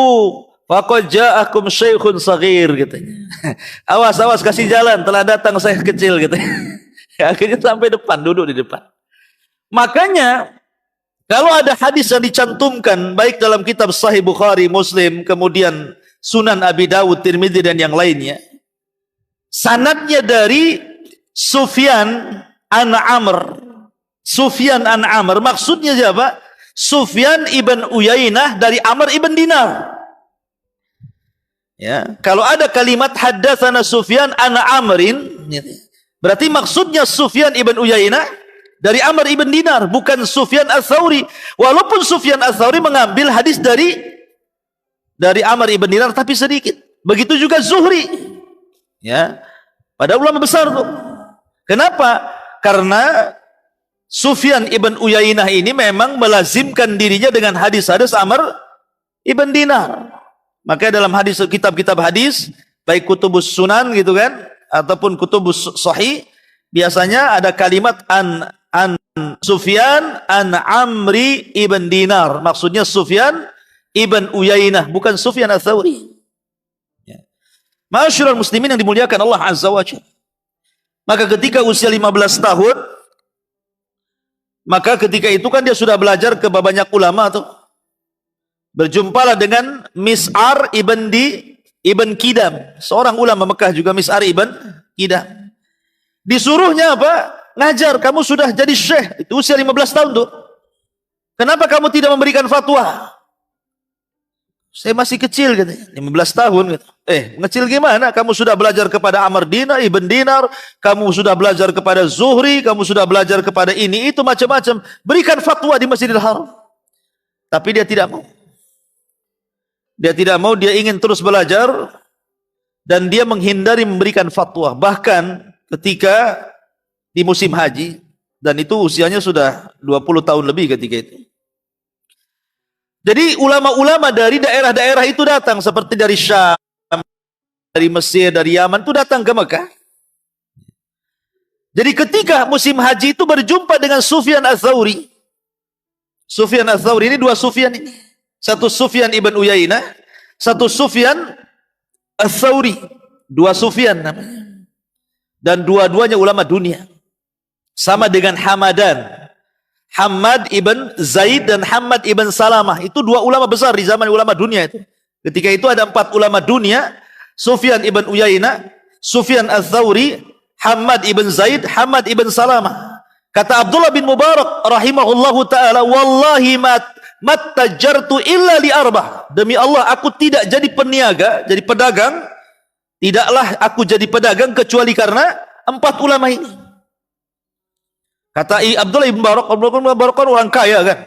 faqad ja'akum syaikhun saghir katanya. Awas kasih jalan, telah datang saya kecil gitu. Akhirnya sampai depan, duduk di depan. Makanya kalau ada hadis yang dicantumkan baik dalam kitab Sahih Bukhari, Muslim, kemudian Sunan Abi Dawud, Tirmidzi dan yang lainnya, sanadnya dari Sufyan an Amr. Sufyan an Amr maksudnya siapa? Sufyan ibn Uyainah dari Amr ibn Dinar. Ya, kalau ada kalimat haddatsana Sufyan an Amrin, berarti maksudnya Sufyan ibn Uyainah dari Amr ibn Dinar, bukan Sufyan Ats-Tsauri. Walaupun Sufyan Ats-Tsauri mengambil hadis dari Amr ibn Dinar tapi sedikit. Begitu juga Zuhri. Ya. Pada ulama besar tuh. Kenapa? Karena Sufyan ibn Uyainah ini memang melazimkan dirinya dengan hadis-hadis Amr ibn Dinar. Maka dalam hadis, kitab-kitab hadis, baik kutubus sunan gitu kan, ataupun kutubus sahih, biasanya ada kalimat an Sufyan an Amri ibn Dinar. Maksudnya Sufyan ibn Uyainah, bukan Sufyan Ats-Tsauri. Ya. Ma'asyiral muslimin yang dimuliakan Allah Azza wa Jalla. Maka ketika usia 15 tahun, maka ketika itu kan dia sudah belajar ke banyak ulama tuh. Berjumpalah dengan Mis'ar ibn Kidam, seorang ulama Mekah juga, Mis'ar ibn Kidam. Disuruhnya apa? Ngajar, kamu sudah jadi syekh, itu usia 15 tahun tuh. Kenapa kamu tidak memberikan fatwa? Saya masih kecil katanya, 15 tahun gitu. Ngecil gimana? Kamu sudah belajar kepada Amr ibn Dinar, kamu sudah belajar kepada Zuhri, kamu sudah belajar kepada ini, itu macam-macam. Berikan fatwa di Masjidil Haram. Tapi dia tidak mau. Dia tidak mau, dia ingin terus belajar dan dia menghindari memberikan fatwa. Bahkan ketika di musim haji, dan itu usianya sudah 20 tahun lebih ketika itu. Jadi ulama-ulama dari daerah-daerah itu datang, seperti dari Syam, dari Mesir, dari Yaman itu datang ke Mekah. Jadi ketika musim haji itu berjumpa dengan Sufyan Ats-Tsauri. Sufyan Ats-Tsauri ini dua Sufyan ini. Satu Sufyan ibn Uyainah, satu Sufyan Ats-Tsauri. Dua Sufyan namanya. Dan dua-duanya ulama dunia. Sama dengan Hamadan. Hammad ibn Zaid dan Hammad ibn Salamah. Itu dua ulama besar di zaman ulama dunia itu. Ketika itu ada 4 ulama dunia. Sufyan ibn Uyainah, Sufyan Ats-Tsauri, Hammad ibn Zaid, Hammad ibn Salamah. Kata Abdullah bin Mubarak rahimahullahu ta'ala, wallahi mattajartu illa li arbah. Demi Allah, aku tidak jadi peniaga, jadi pedagang. Tidaklah aku jadi pedagang kecuali karena 4 ulama ini. Kata Abdullah bin Mubarak kan orang kaya kan.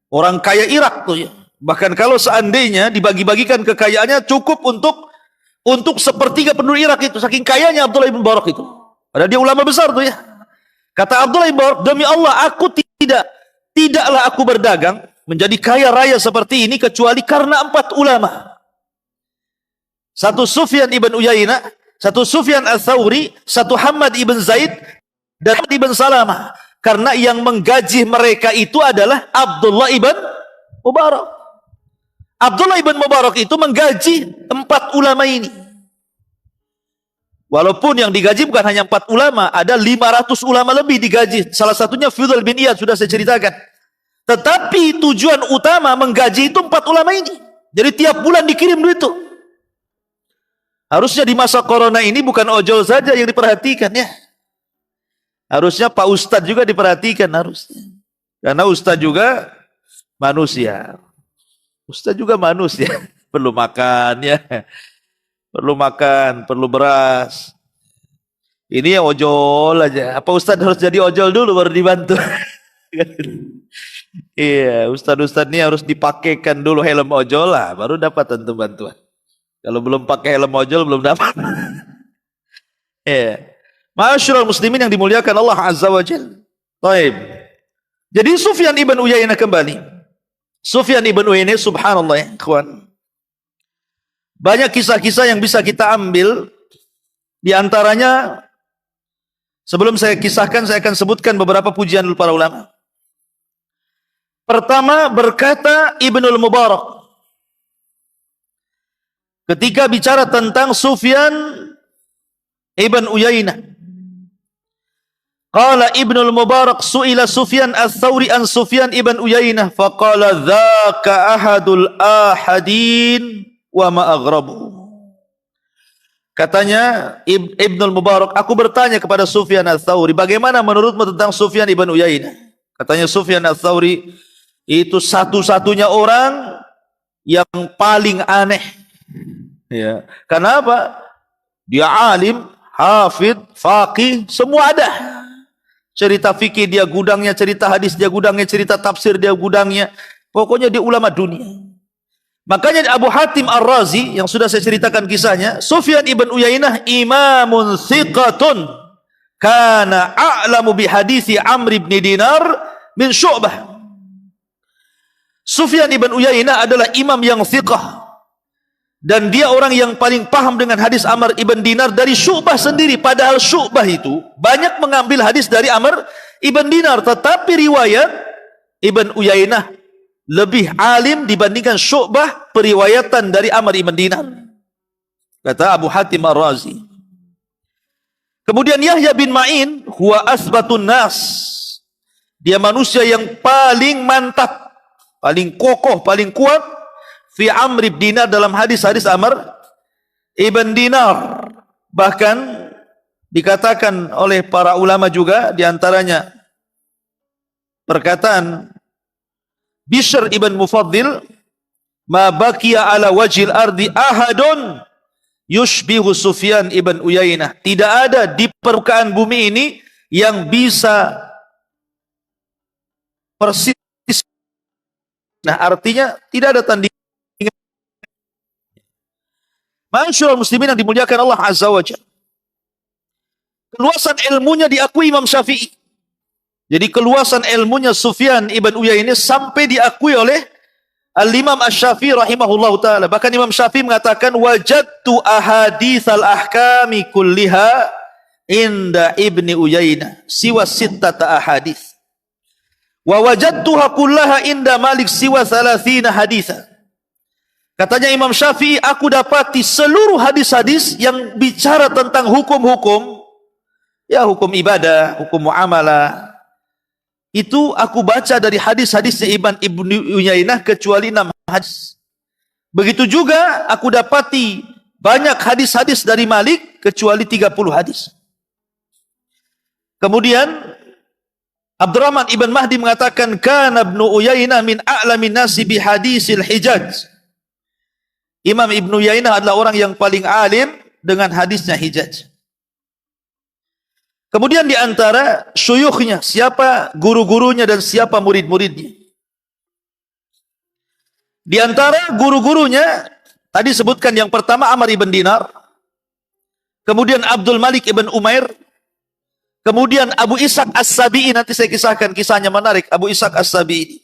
Orang kaya Irak tuh ya. Bahkan kalau seandainya dibagi-bagikan kekayaannya cukup untuk sepertiga penduduk Irak itu. Saking kayanya Abdullah ibn Mubarak itu. Padahal dia ulama besar tuh ya. Kata Abdullah ibn Mubarak, demi Allah aku tidaklah aku berdagang menjadi kaya raya seperti ini kecuali karena 4 ulama. Satu Sufyan ibn Uyainah, satu Sufyan al-Thawri, satu Hamad ibn Zaid, dan ibn Salamah. Karena yang menggaji mereka itu adalah Abdullah ibn Mubarak. Abdullah ibn Mubarak itu menggaji 4 ulama ini. Walaupun yang digaji bukan hanya 4 ulama, ada 500 ulama lebih digaji. Salah satunya Fudhal bin Iyad, sudah saya ceritakan. Tetapi tujuan utama menggaji itu 4 ulama ini. Jadi tiap bulan dikirim duit itu. Harusnya di masa corona ini bukan ojol saja yang diperhatikan ya. Harusnya Pak Ustadz juga diperhatikan harusnya. Karena Ustadz juga manusia. Ustadz juga manusia. Perlu makan ya. Perlu makan, perlu beras. Ini yang ojol aja. Apa Ustadz harus jadi ojol dulu baru dibantu? Iya, Ustadz ini harus dipakaikan dulu helm ojol lah, baru dapat tentu bantuan. Kalau belum pakai helm ojol belum dapat. Ya. Ma'asyiral muslimin yang dimuliakan Allah Azza wa Jalla. Baik. Jadi Sufyan ibn Uyainah kembali. Sufyan ibn Uyainah subhanallah ya, kawan. Banyak kisah-kisah yang bisa kita ambil. Di antaranya sebelum saya kisahkan saya akan sebutkan beberapa pujian para ulama. Pertama berkata Ibnul Mubarak ketika bicara tentang Sufyan ibn Uyainah. Qala Ibnul Mubarak su'ila Sufyan al-Thawri an Sufyan ibn Uyainah faqala dzaka ahadul ahadin wa ma aghrabu. Katanya Ibnul Mubarak, aku bertanya kepada Sufyan al-Thawri, bagaimana menurutmu tentang Sufyan ibn Uyainah? Katanya Sufyan al-Thawri itu satu-satunya orang yang paling aneh. Ya. Kenapa? Dia alim, hafid, faqih, semua ada. Cerita fikih dia gudangnya, cerita hadis dia gudangnya, cerita tafsir dia gudangnya. Pokoknya dia ulama dunia. Makanya Abu Hatim Ar-Razi yang sudah saya ceritakan kisahnya, Sufyan ibn Uyainah imamun thiqatun kana a'lamu bi hadisi Amr ibn Dinar min Syu'bah. Sufyan ibn Uyainah adalah imam yang thiqah. Dan dia orang yang paling paham dengan hadis Amr ibn Dinar dari Syu'bah sendiri. Padahal Syu'bah itu banyak mengambil hadis dari Amr ibn Dinar. Tetapi riwayat Ibn Uyainah lebih alim dibandingkan Syu'bah periwayatan dari Amr ibn Dinar. Kata Abu Hatim Ar-Razi. Kemudian Yahya bin Ma'in huwa asbatun nas. Dia manusia yang paling mantap, paling kokoh, paling kuat fi Amr ibn Dinar dalam hadis-hadis Amr ibn Dinar. Bahkan dikatakan oleh para ulama juga, diantaranya perkataan Bishr ibn Mufaddil, ma baqiya ala wajhil ardi ahadun yushbihu Sufyan ibn Uyainah. Tidak ada di permukaan bumi ini yang bisa persis. Nah, artinya tidak ada tandingan. Ma'asyiral muslimin yang dimuliakan Allah Azza wa Jalla. Keluasan ilmunya diakui Imam Syafi'i. Jadi keluasan ilmunya Sufyan ibn Uyainah sampai diakui oleh Al-Imam Asy-Syafi'i rahimahullahu taala. Bahkan Imam Syafi'i mengatakan wajadtu ahaditsal ahkami kulliha inda Ibni Uyainah siwa sittata ahadits. Wa wajadtuha kullaha inda Malik siwa 30 haditsan. Katanya Imam Syafi'i, aku dapati seluruh hadis-hadis yang bicara tentang hukum-hukum, ya hukum ibadah, hukum muamalah, itu aku baca dari hadis-hadisnya Ibn Uyainah kecuali 6 hadis. Begitu juga aku dapati banyak hadis-hadis dari Malik kecuali 30 hadis. Kemudian Abdurrahman ibn Mahdi mengatakan kana Ibn Uyainah min a'lamin nasi bi hadisil Hijaz. Imam Ibn Uyainah adalah orang yang paling alim dengan hadisnya Hijaz. Kemudian di antara syuyukhnya, siapa guru-gurunya dan siapa murid-muridnya. Di antara guru-gurunya, tadi sebutkan yang pertama Amr ibn Dinar, kemudian Abdul Malik ibn Umair, kemudian Abu Ishaq As-Sabi'i, nanti saya kisahkan kisahnya menarik, Abu Ishaq As-Sabi'i.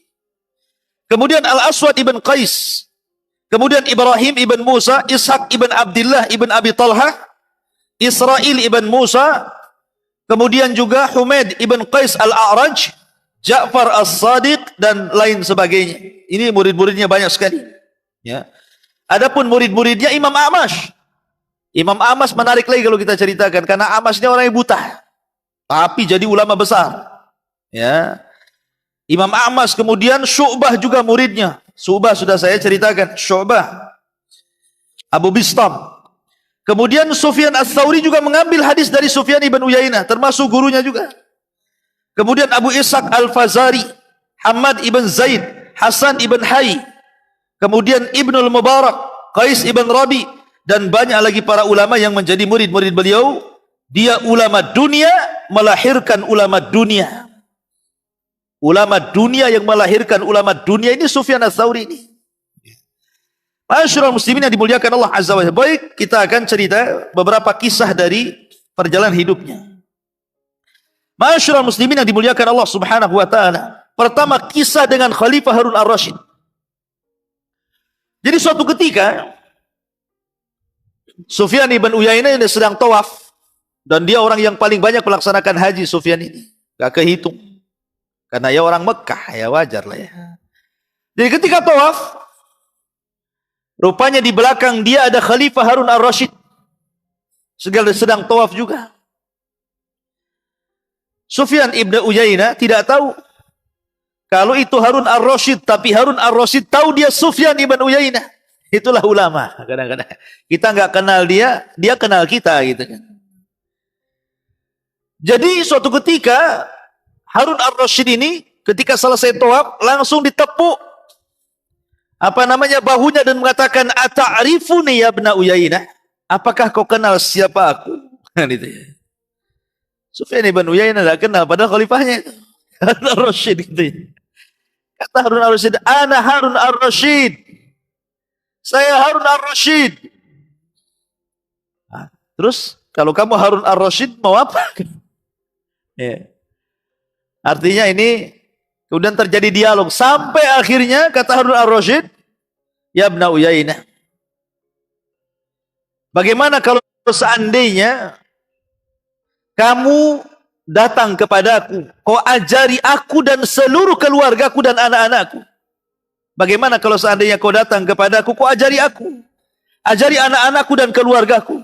Kemudian Al-Aswad ibn Qais, kemudian Ibrahim ibn Musa, Ishaq ibn Abdullah ibn Abi Talha, Israel ibn Musa, kemudian juga Humaid ibn Qais Al-A'raj, Ja'far As-Sadiq, dan lain sebagainya. Ini murid-muridnya banyak sekali. Ya. Adapun murid-muridnya Imam A'mash. Imam A'mash menarik lagi kalau kita ceritakan, karena A'mash ini orang yang buta, tapi jadi ulama besar. Ya. Imam A'mash, kemudian Syu'bah juga muridnya. Syu'bah sudah saya ceritakan, Syu'bah. Abu Bistam. Kemudian Sufyan Ats-Tsauri juga mengambil hadis dari Sufyan ibn Uyainah, termasuk gurunya juga. Kemudian Abu Ishaq Al-Fazari, Hamad ibn Zaid, Hasan ibn Hayy, kemudian Ibnul Mubarak, Qais ibn Rabi, dan banyak lagi para ulama yang menjadi murid-murid beliau. Dia ulama dunia, melahirkan ulama dunia. Ulama dunia yang melahirkan ulama dunia ini Sufyan Ats-Tsauri ini. Ma'asyiral muslimin yang dimuliakan Allah Azza wa Jalla. Baik, kita akan cerita beberapa kisah dari perjalanan hidupnya. Ma'asyiral muslimin yang dimuliakan Allah Subhanahu wa taala. Pertama, kisah dengan Khalifah Harun Ar-Rasyid. Jadi suatu ketika Sufyan ibn Uyainah ini sedang tawaf, dan dia orang yang paling banyak melaksanakan haji. Sufyan ini gak kehitung, karena ya orang Mekah, ya wajar lah ya. Jadi ketika tawaf, rupanya di belakang dia ada Khalifah Harun Ar-Rasyid, sedang tawaf juga. Sufyan ibn Uyainah tidak tahu kalau itu Harun Ar-Rasyid, tapi Harun Ar-Rasyid tahu dia Sufyan ibn Uyainah. Itulah ulama. Kadang-kadang kita nggak kenal dia, dia kenal kita, gitu kan. Jadi suatu ketika Harun Ar-Rasyid ini ketika selesai tawaf langsung ditepuk bahunya dan mengatakan, "Ata'rifuni ya ibn Uyainah? Apakah kau kenal siapa aku?" Gitu ya. Sufyan ibn Uyainah tidak kenal, padahal khalifahnya itu Harun Ar-Rasyid, gitu ya. Kata Harun Ar-Rasyid, "Ana Harun Ar-Rasyid. Saya Harun Ar-Rasyid." Nah, terus kalau kamu Harun Ar-Rasyid mau apa? Ya. Artinya ini kemudian terjadi dialog sampai akhirnya kata Harun Ar-Rasyid, "Ya ibn Uyainah, bagaimana kalau seandainya kamu datang kepadaku, kau ajari aku dan seluruh keluargaku dan anak-anakku. Bagaimana kalau seandainya kau datang kepadaku, kau ajari aku, ajari anak-anakku dan keluargaku."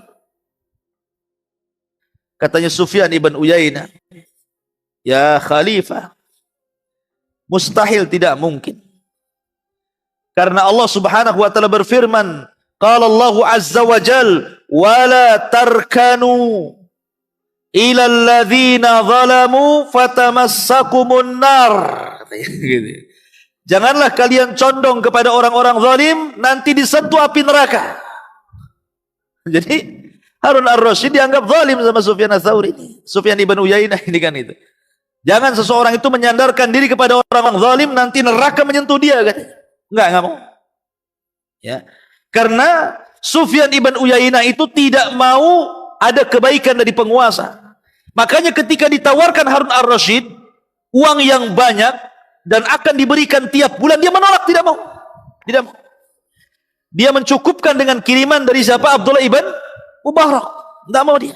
Katanya Sufyan ibn Uyainah, "Ya Khalifah, mustahil, tidak mungkin. Karena Allah Subhanahu wa taala berfirman, qala Allah Azza wa Jal, wala tarkanu ila alladhina zalamu fatamassakumun nar." Janganlah kalian condong kepada orang-orang zalim, nanti disentuh api neraka. Jadi Harun Ar-Rasyid dianggap zalim sama Sufyan Ats-Tsauri ini. Sufyan ibn Uyainah ini kan itu. Jangan seseorang itu menyandarkan diri kepada orang-orang zalim, nanti neraka menyentuh dia, katanya. Enggak mau. Ya. Karena Sufyan ibn Uyainah itu tidak mau ada kebaikan dari penguasa. Makanya ketika ditawarkan Harun Ar-Rasyid uang yang banyak dan akan diberikan tiap bulan, dia menolak, tidak mau. Tidak mau. Dia mencukupkan dengan kiriman dari siapa? Abdullah ibn Mubarak. Tidak mau dia.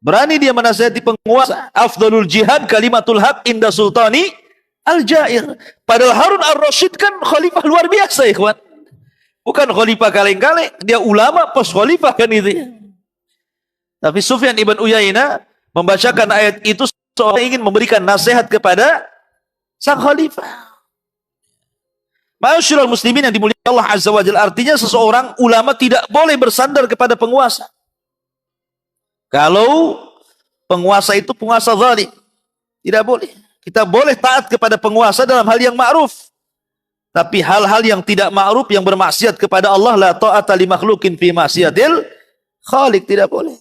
Berani dia menasihati penguasa. Afdalul jihad kalimatul haq inda sultani al-jair. Padahal Harun Ar-Rasyid kan khalifah luar biasa, ikhwan. Bukan khalifah kaleng-kaleng, dia ulama pos khalifah kan itu ya. Tapi Sufyan ibn Uyainah membacakan ayat itu seolah ingin memberikan nasihat kepada sang khalifah. Ma'asyiral muslimin yang dimuliakan Allah Azza wa Jalla, artinya seseorang ulama tidak boleh bersandar kepada penguasa. Kalau penguasa itu penguasa zalim, tidak boleh. Kita boleh taat kepada penguasa dalam hal yang ma'ruf. Tapi hal-hal yang tidak ma'ruf, yang bermaksiat kepada Allah, la ta'ata li makhlukin fi maksiatil khaliq, tidak boleh.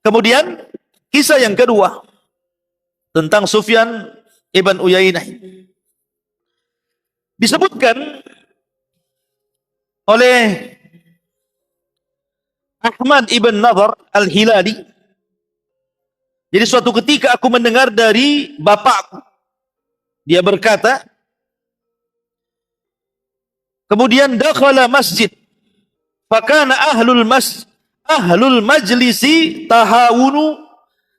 Kemudian kisah yang kedua tentang Sufyan ibn Uyainah. Disebutkan oleh Ahmad ibn Nadhr al-Hilali. Jadi suatu ketika aku mendengar dari bapakku. Dia berkata, kemudian dakhala masjid. Fakana ahlul majlisi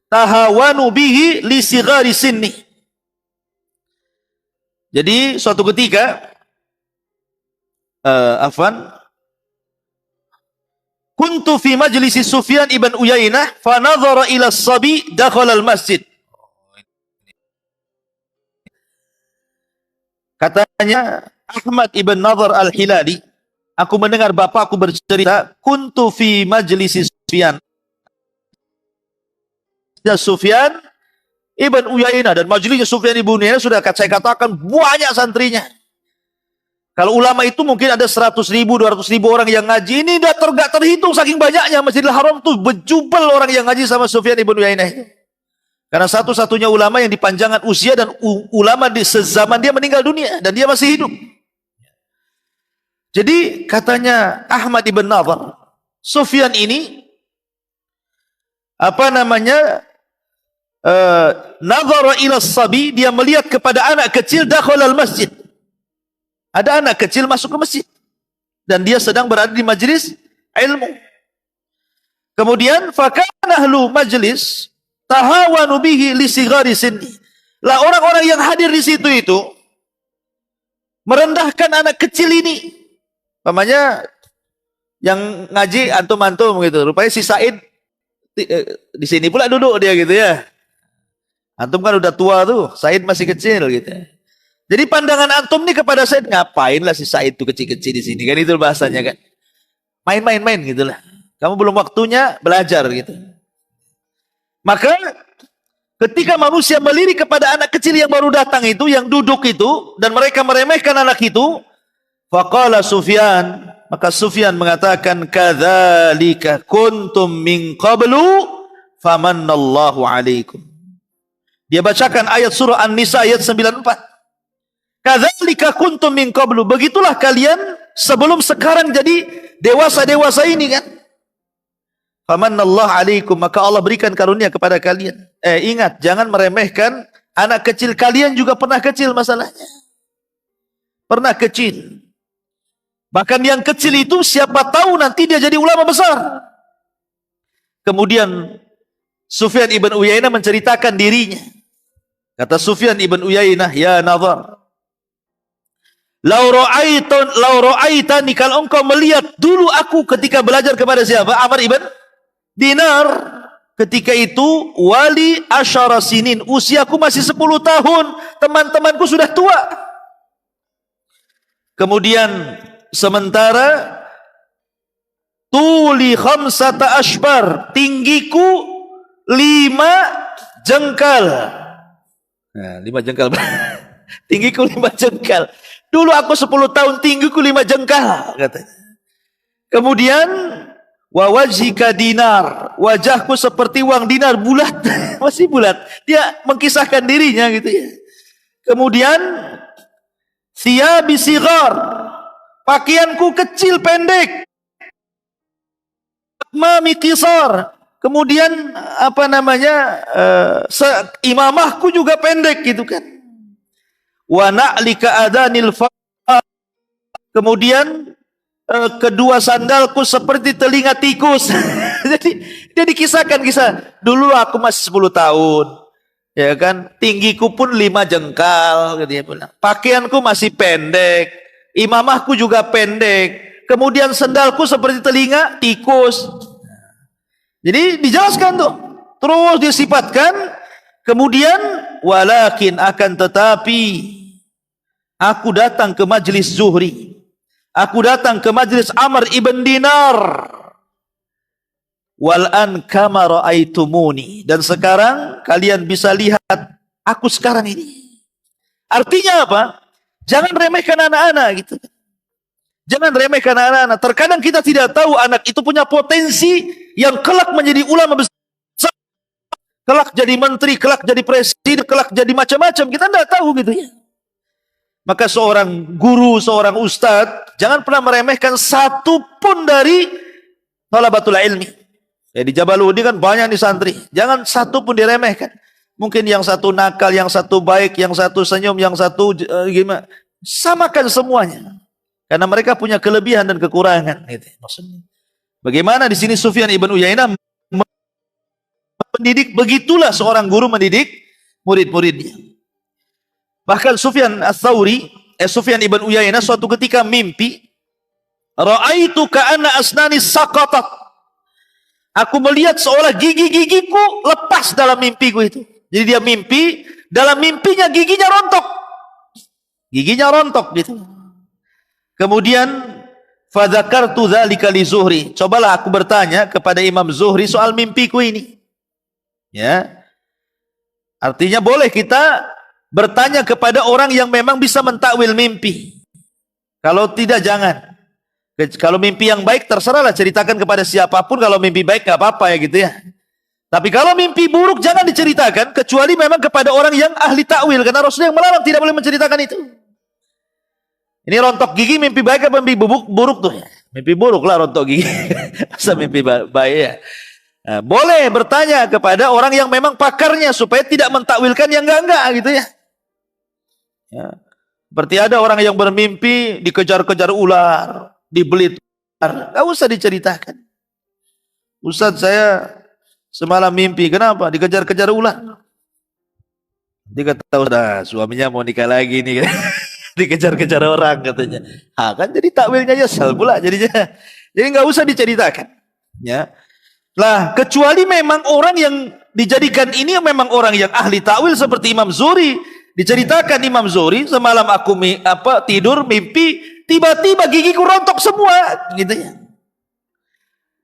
tahawanu bihi li sighari sinni. Jadi suatu ketika kuntu fi majlisi Sufyan ibn Uyainah fa nadhara ila as-sabi dakhala al-masjid. Katanya Ahmad ibn Nadhr al-Hilali, aku mendengar bapakku bercerita, kuntu fi majlisi Sufyan ibn Uyainah, dan majelisnya Sufyan ibn Uyainah sudah saya katakan banyak santrinya. Kalau ulama itu mungkin ada 100.000, 200.000 orang yang ngaji. Ini gak terhitung saking banyaknya. Masjidil Haram tuh berjubel orang yang ngaji sama Sufyan ibn Uyainah. Karena satu-satunya ulama yang dipanjangkan usia, dan ulama di sezaman dia meninggal dunia dan dia masih hidup. Jadi katanya Ahmad ibn Nadhr, Sufyan ini nadhara ila sabi, dia melihat kepada anak kecil dakhala al-masjid. Ada anak kecil masuk ke masjid dan dia sedang berada di majlis ilmu. Kemudian fakana ahlu majlis tahawanu bihi li sighari sinni. Lah orang-orang yang hadir di situ itu merendahkan anak kecil ini. Namanya yang ngaji antum-antum gitu. Rupanya si Said di sini pula duduk dia gitu ya. Antum kan udah tua tuh, Said masih kecil gitu. Jadi pandangan antum nih kepada Said, ngapain lah si Said tuh kecil-kecil di sini, kan itu bahasanya kan. Main-main gitulah. Kamu belum waktunya belajar gitu. Maka ketika manusia melirik kepada anak kecil yang baru datang itu, yang duduk itu, dan mereka meremehkan anak itu, faqala Sufyan, maka Sufyan mengatakan, kadzalika kuntum min qablu famannallahu alaikum. Dia bacakan ayat surah An-Nisa ayat 94. Kadzalika kuntum min qablu, begitulah kalian sebelum sekarang jadi dewasa-dewasa ini kan. Famannallahu alaikum, maka Allah berikan karunia kepada kalian. Ingat, jangan meremehkan anak kecil, kalian juga pernah kecil masalahnya. Pernah kecil. Bahkan yang kecil itu siapa tahu nanti dia jadi ulama besar. Kemudian Sufyan ibn Uyainah menceritakan dirinya. Kata Sufyan ibn Uyainah, ya Nadhr, lau ra'aitani, kalau engkau melihat dulu aku ketika belajar kepada siapa? Amr ibn Dinar. Ketika itu wali asyara sinin, usiaku masih 10 tahun, teman-temanku sudah tua. Kemudian sementara tuli khamsata ashbar, tinggiku 5 jengkal. Nah, 5 jengkal. Tinggiku 5 jengkal. Dulu aku 10 tahun, tinggiku 5 jengkal, katanya. Kemudian wa wajhika dinar, wajahku seperti uang dinar, bulat. Masih bulat. Dia mengisahkan dirinya gitu ya. Kemudian thiyabi sighar, pakaianku kecil pendek. Mami qisar, kemudian imamahku juga pendek gitu kan. Wa na'lika adanil fa, kemudian kedua sandalku seperti telinga tikus. Jadi dia dikisahkan kisah, dulu aku masih 10 tahun, ya kan, tinggiku pun 5 jengkal, gitu dia bilang. Pakaianku masih pendek, imamahku juga pendek, kemudian sandalku seperti telinga tikus. Jadi dijelaskan tuh, terus disifatkan. Kemudian walakin, akan tetapi, aku datang ke majlis Zuhri, aku datang ke majlis Amr ibn Dinar, wal an kama ra'aitumuni, dan sekarang kalian bisa lihat aku sekarang ini. Artinya apa? Jangan remehkan anak-anak gitu. Jangan remehkan anak-anak. Terkadang kita tidak tahu anak itu punya potensi yang kelak menjadi ulama besar, kelak jadi menteri, kelak jadi presiden, kelak jadi macam-macam. Kita tidak tahu gitu ya. Maka seorang guru, seorang ustadz, jangan pernah meremehkan satu pun dari thalabatul ilmi. Ya, di Jabaludi kan banyak nih santri. Jangan satu pun diremehkan. Mungkin yang satu nakal, yang satu baik, yang satu senyum, yang satu gimana. Samakan semuanya. Karena mereka punya kelebihan dan kekurangan. Gitu. Maksudnya, bagaimana di sini Sufyan ibn Uyainah mendidik, begitulah seorang guru mendidik murid-muridnya. Bahkan Sufyan ibn Uyainah suatu ketika mimpi, ra'aitu ka'anna asnani saqatat. Aku melihat seolah gigi-gigiku lepas dalam mimpiku itu. Jadi dia mimpi, dalam mimpinya giginya rontok. Giginya rontok gitu. Kemudian fadzakartu dzalika li Zuhri. Cobalah aku bertanya kepada Imam Zuhri soal mimpiku ini. Ya. Artinya boleh kita bertanya kepada orang yang memang bisa mentakwil mimpi. Kalau tidak, jangan. Kalau mimpi yang baik, terserahlah ceritakan kepada siapapun. Kalau mimpi baik, gak apa-apa ya gitu ya. Tapi kalau mimpi buruk, jangan diceritakan. Kecuali memang kepada orang yang ahli takwil. Karena Rasulullah yang melarang tidak boleh menceritakan itu. Ini rontok gigi, mimpi baik atau mimpi buruk tuh? Mimpi buruk lah rontok gigi. Masa mimpi baik ya. Nah, boleh bertanya kepada orang yang memang pakarnya. Supaya tidak mentakwilkan yang enggak-enggak gitu ya. Ya. Seperti ada orang yang bermimpi dikejar-kejar ular, dibelit ular, nggak usah diceritakan. Ustaz, saya semalam mimpi, kenapa? Dikejar-kejar ular. Dia kata, udah suaminya mau nikah lagi nih, dikejar-kejar orang katanya. Kan jadi takwilnya nyesel pula jadinya. Jadi nggak usah diceritakan. Ya. Lah, kecuali memang orang yang dijadikan ini memang orang yang ahli takwil seperti Imam Zuhri. Diceritakan Imam Zuhri, semalam aku tidur mimpi, tiba-tiba gigiku rontok semua, gitu ya.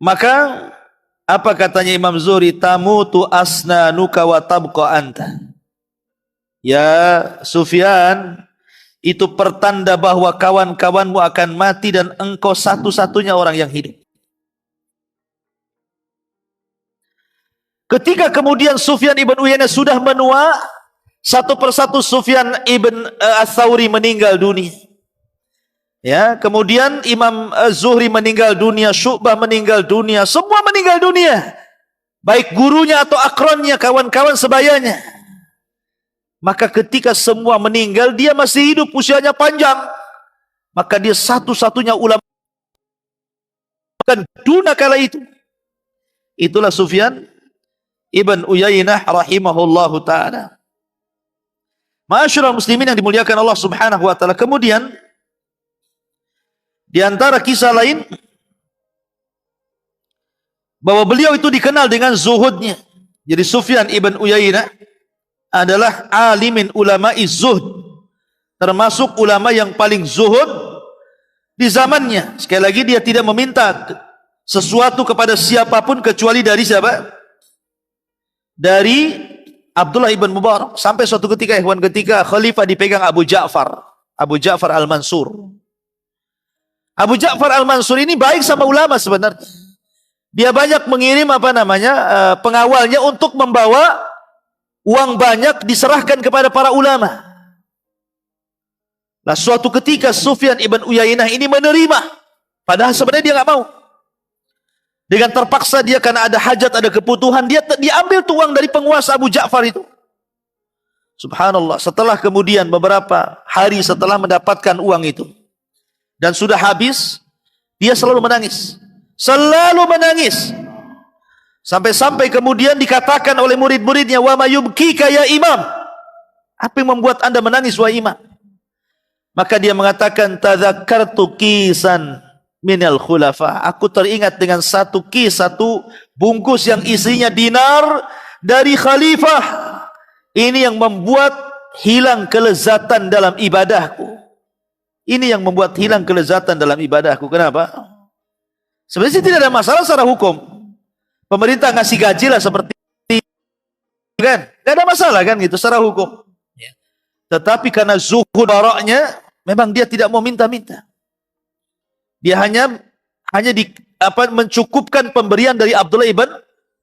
Maka apa katanya Imam Zuhri? Tamutu asnanuka wa tabqa anta. Ya Sufyan, itu pertanda bahwa kawan-kawanmu akan mati dan engkau satu-satunya orang yang hidup. Ketika kemudian Sufyan ibn Uyainah sudah menua, satu persatu Sufyan ibn Ats-Tsauri meninggal dunia. Ya, kemudian Imam Zuhri meninggal dunia, Syu'bah meninggal dunia, semua meninggal dunia. Baik gurunya atau akronnya, kawan-kawan sebayanya. Maka ketika semua meninggal, dia masih hidup, usianya panjang. Maka dia satu-satunya ulama dunia kala itu. Itulah Sufyan ibn Uyainah rahimahullahu ta'ala. Ma'asyiral muslimin yang dimuliakan Allah Subhanahu wa taala. Kemudian di antara kisah lain bahwa beliau itu dikenal dengan zuhudnya. Jadi Sufyan ibn Uyainah adalah alimin ulama'i zuhud, termasuk ulama yang paling zuhud di zamannya. Sekali lagi, dia tidak meminta sesuatu kepada siapapun kecuali dari siapa? Dari Abdullah ibn Mubarak. Sampai suatu ketika khalifah dipegang Abu Ja'far Al-Mansur. Abu Ja'far Al-Mansur ini baik sama ulama sebenarnya. Dia banyak mengirim pengawalnya untuk membawa uang banyak diserahkan kepada para ulama. Nah, suatu ketika Sufyan ibn Uyainah ini menerima, padahal sebenarnya dia nggak mau. Dengan terpaksa dia, karena ada hajat, ada kebutuhan, dia diambil tuh uang dari penguasa Abu Ja'far itu. Subhanallah, setelah kemudian beberapa hari setelah mendapatkan uang itu dan sudah habis, dia selalu menangis. Selalu menangis. Sampai-sampai kemudian dikatakan oleh murid-muridnya, "Wa ma yubkika ya imam?" Apa yang membuat Anda menangis wahai imam? Maka dia mengatakan, "Tadzakkartu kisan minal khulafa." Aku teringat dengan satu bungkus yang isinya dinar dari khalifah. Ini yang membuat hilang kelezatan dalam ibadahku. Ini yang membuat hilang kelezatan dalam ibadahku. Kenapa? Sebenarnya tidak ada masalah secara hukum. Pemerintah ngasih gaji lah seperti kan, tidak ada masalah kan gitu secara hukum. Tetapi karena zuhud baraknya, memang dia tidak mau minta-minta. Dia hanya mencukupkan pemberian dari Abdullah ibn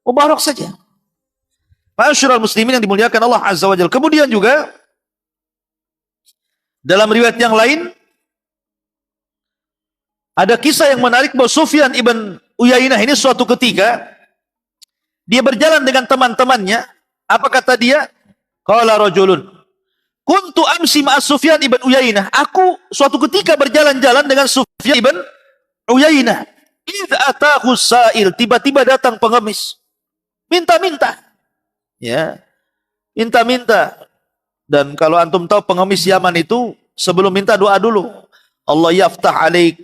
Mubarak saja. Ma'asyiral muslimin yang dimuliakan Allah Azza wa Jalla. Kemudian juga Dalam riwayat yang lain, ada kisah yang menarik bahwa Sufyan ibn Uyainah ini suatu ketika, dia berjalan dengan teman-temannya. Apa kata dia? Qala rajulun, kuntu amsi ma'as Sufyan ibn Uyainah. Aku suatu ketika berjalan-jalan dengan Sufyan ibn Uyainah. Idh atahu sa'il, tiba-tiba datang pengemis. Minta-minta. Ya. Minta-minta. Dan kalau antum tahu pengemis Yaman itu, sebelum minta doa dulu. Allah yaftah alaik.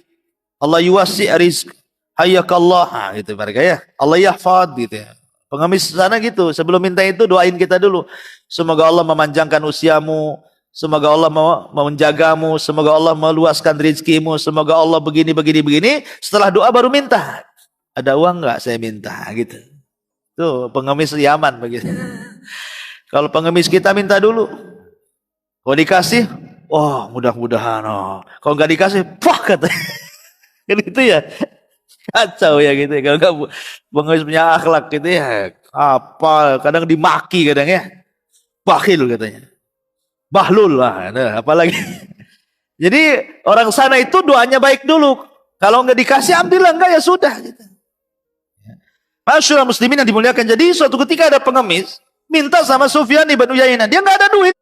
Allah yuwasi' rizq. Hayyakallah. Nah, gitu mereka ya. Allah yahfad gitu ya. Pengemis sana gitu, sebelum minta itu doain kita dulu. Semoga Allah memanjangkan usiamu, semoga Allah menjagamu, semoga Allah meluaskan rezekimu, semoga Allah begini. Setelah doa baru minta. Ada uang enggak? Saya minta gitu. Tuh pengemis Yaman begitu. Kalau pengemis kita minta dulu. Kalau dikasih, oh mudah-mudahan. Oh. Kalau enggak dikasih, pak kata. Gitu ya. Kacau ya gitu ya. Kalau nggak pengemis punya akhlak gitu ya. Apa kadang dimaki kadang ya. Bakhil katanya. Bahlul lah. Nah, apalagi. Jadi orang sana itu doanya baik dulu. Kalau nggak dikasih ambillah, enggak ya sudah. Gitu. Masyaallah muslimin yang dimuliakan. Jadi suatu ketika ada pengemis minta sama Sufyan ibn Uyainah. Dia nggak ada duit.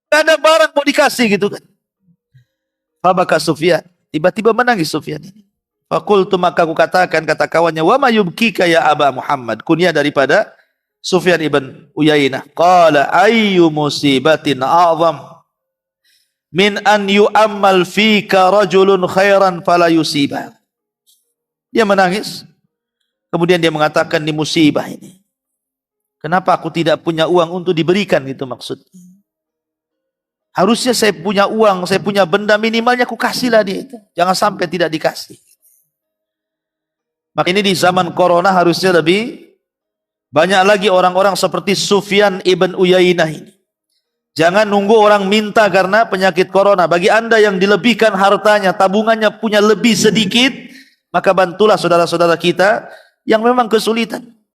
Nggak ada barang mau dikasih gitu kan. Fabaka Sufyan. Tiba-tiba menangis Sufyan ini. Fakultu, maka aku katakan, kata kawannya, wa ma yubkika ya Aba Muhammad, kunyah daripada Sufyan ibn Uyainah. Qala ayyu musibatin a'zam min an yu'ammal fika rajulun khairan fala yusibah. Dia menangis. Kemudian dia mengatakan, di musibah ini, kenapa aku tidak punya uang untuk diberikan, itu maksudnya. Harusnya saya punya uang, saya punya benda, minimalnya aku kasihlah dia itu. Jangan sampai tidak dikasih. Maka ini di zaman corona harusnya lebih banyak lagi orang-orang seperti Sufyan ibn Uyainah ini. Jangan nunggu orang minta karena penyakit corona. Bagi anda yang dilebihkan hartanya, tabungannya punya lebih sedikit, maka bantulah saudara-saudara kita yang memang kesulitan.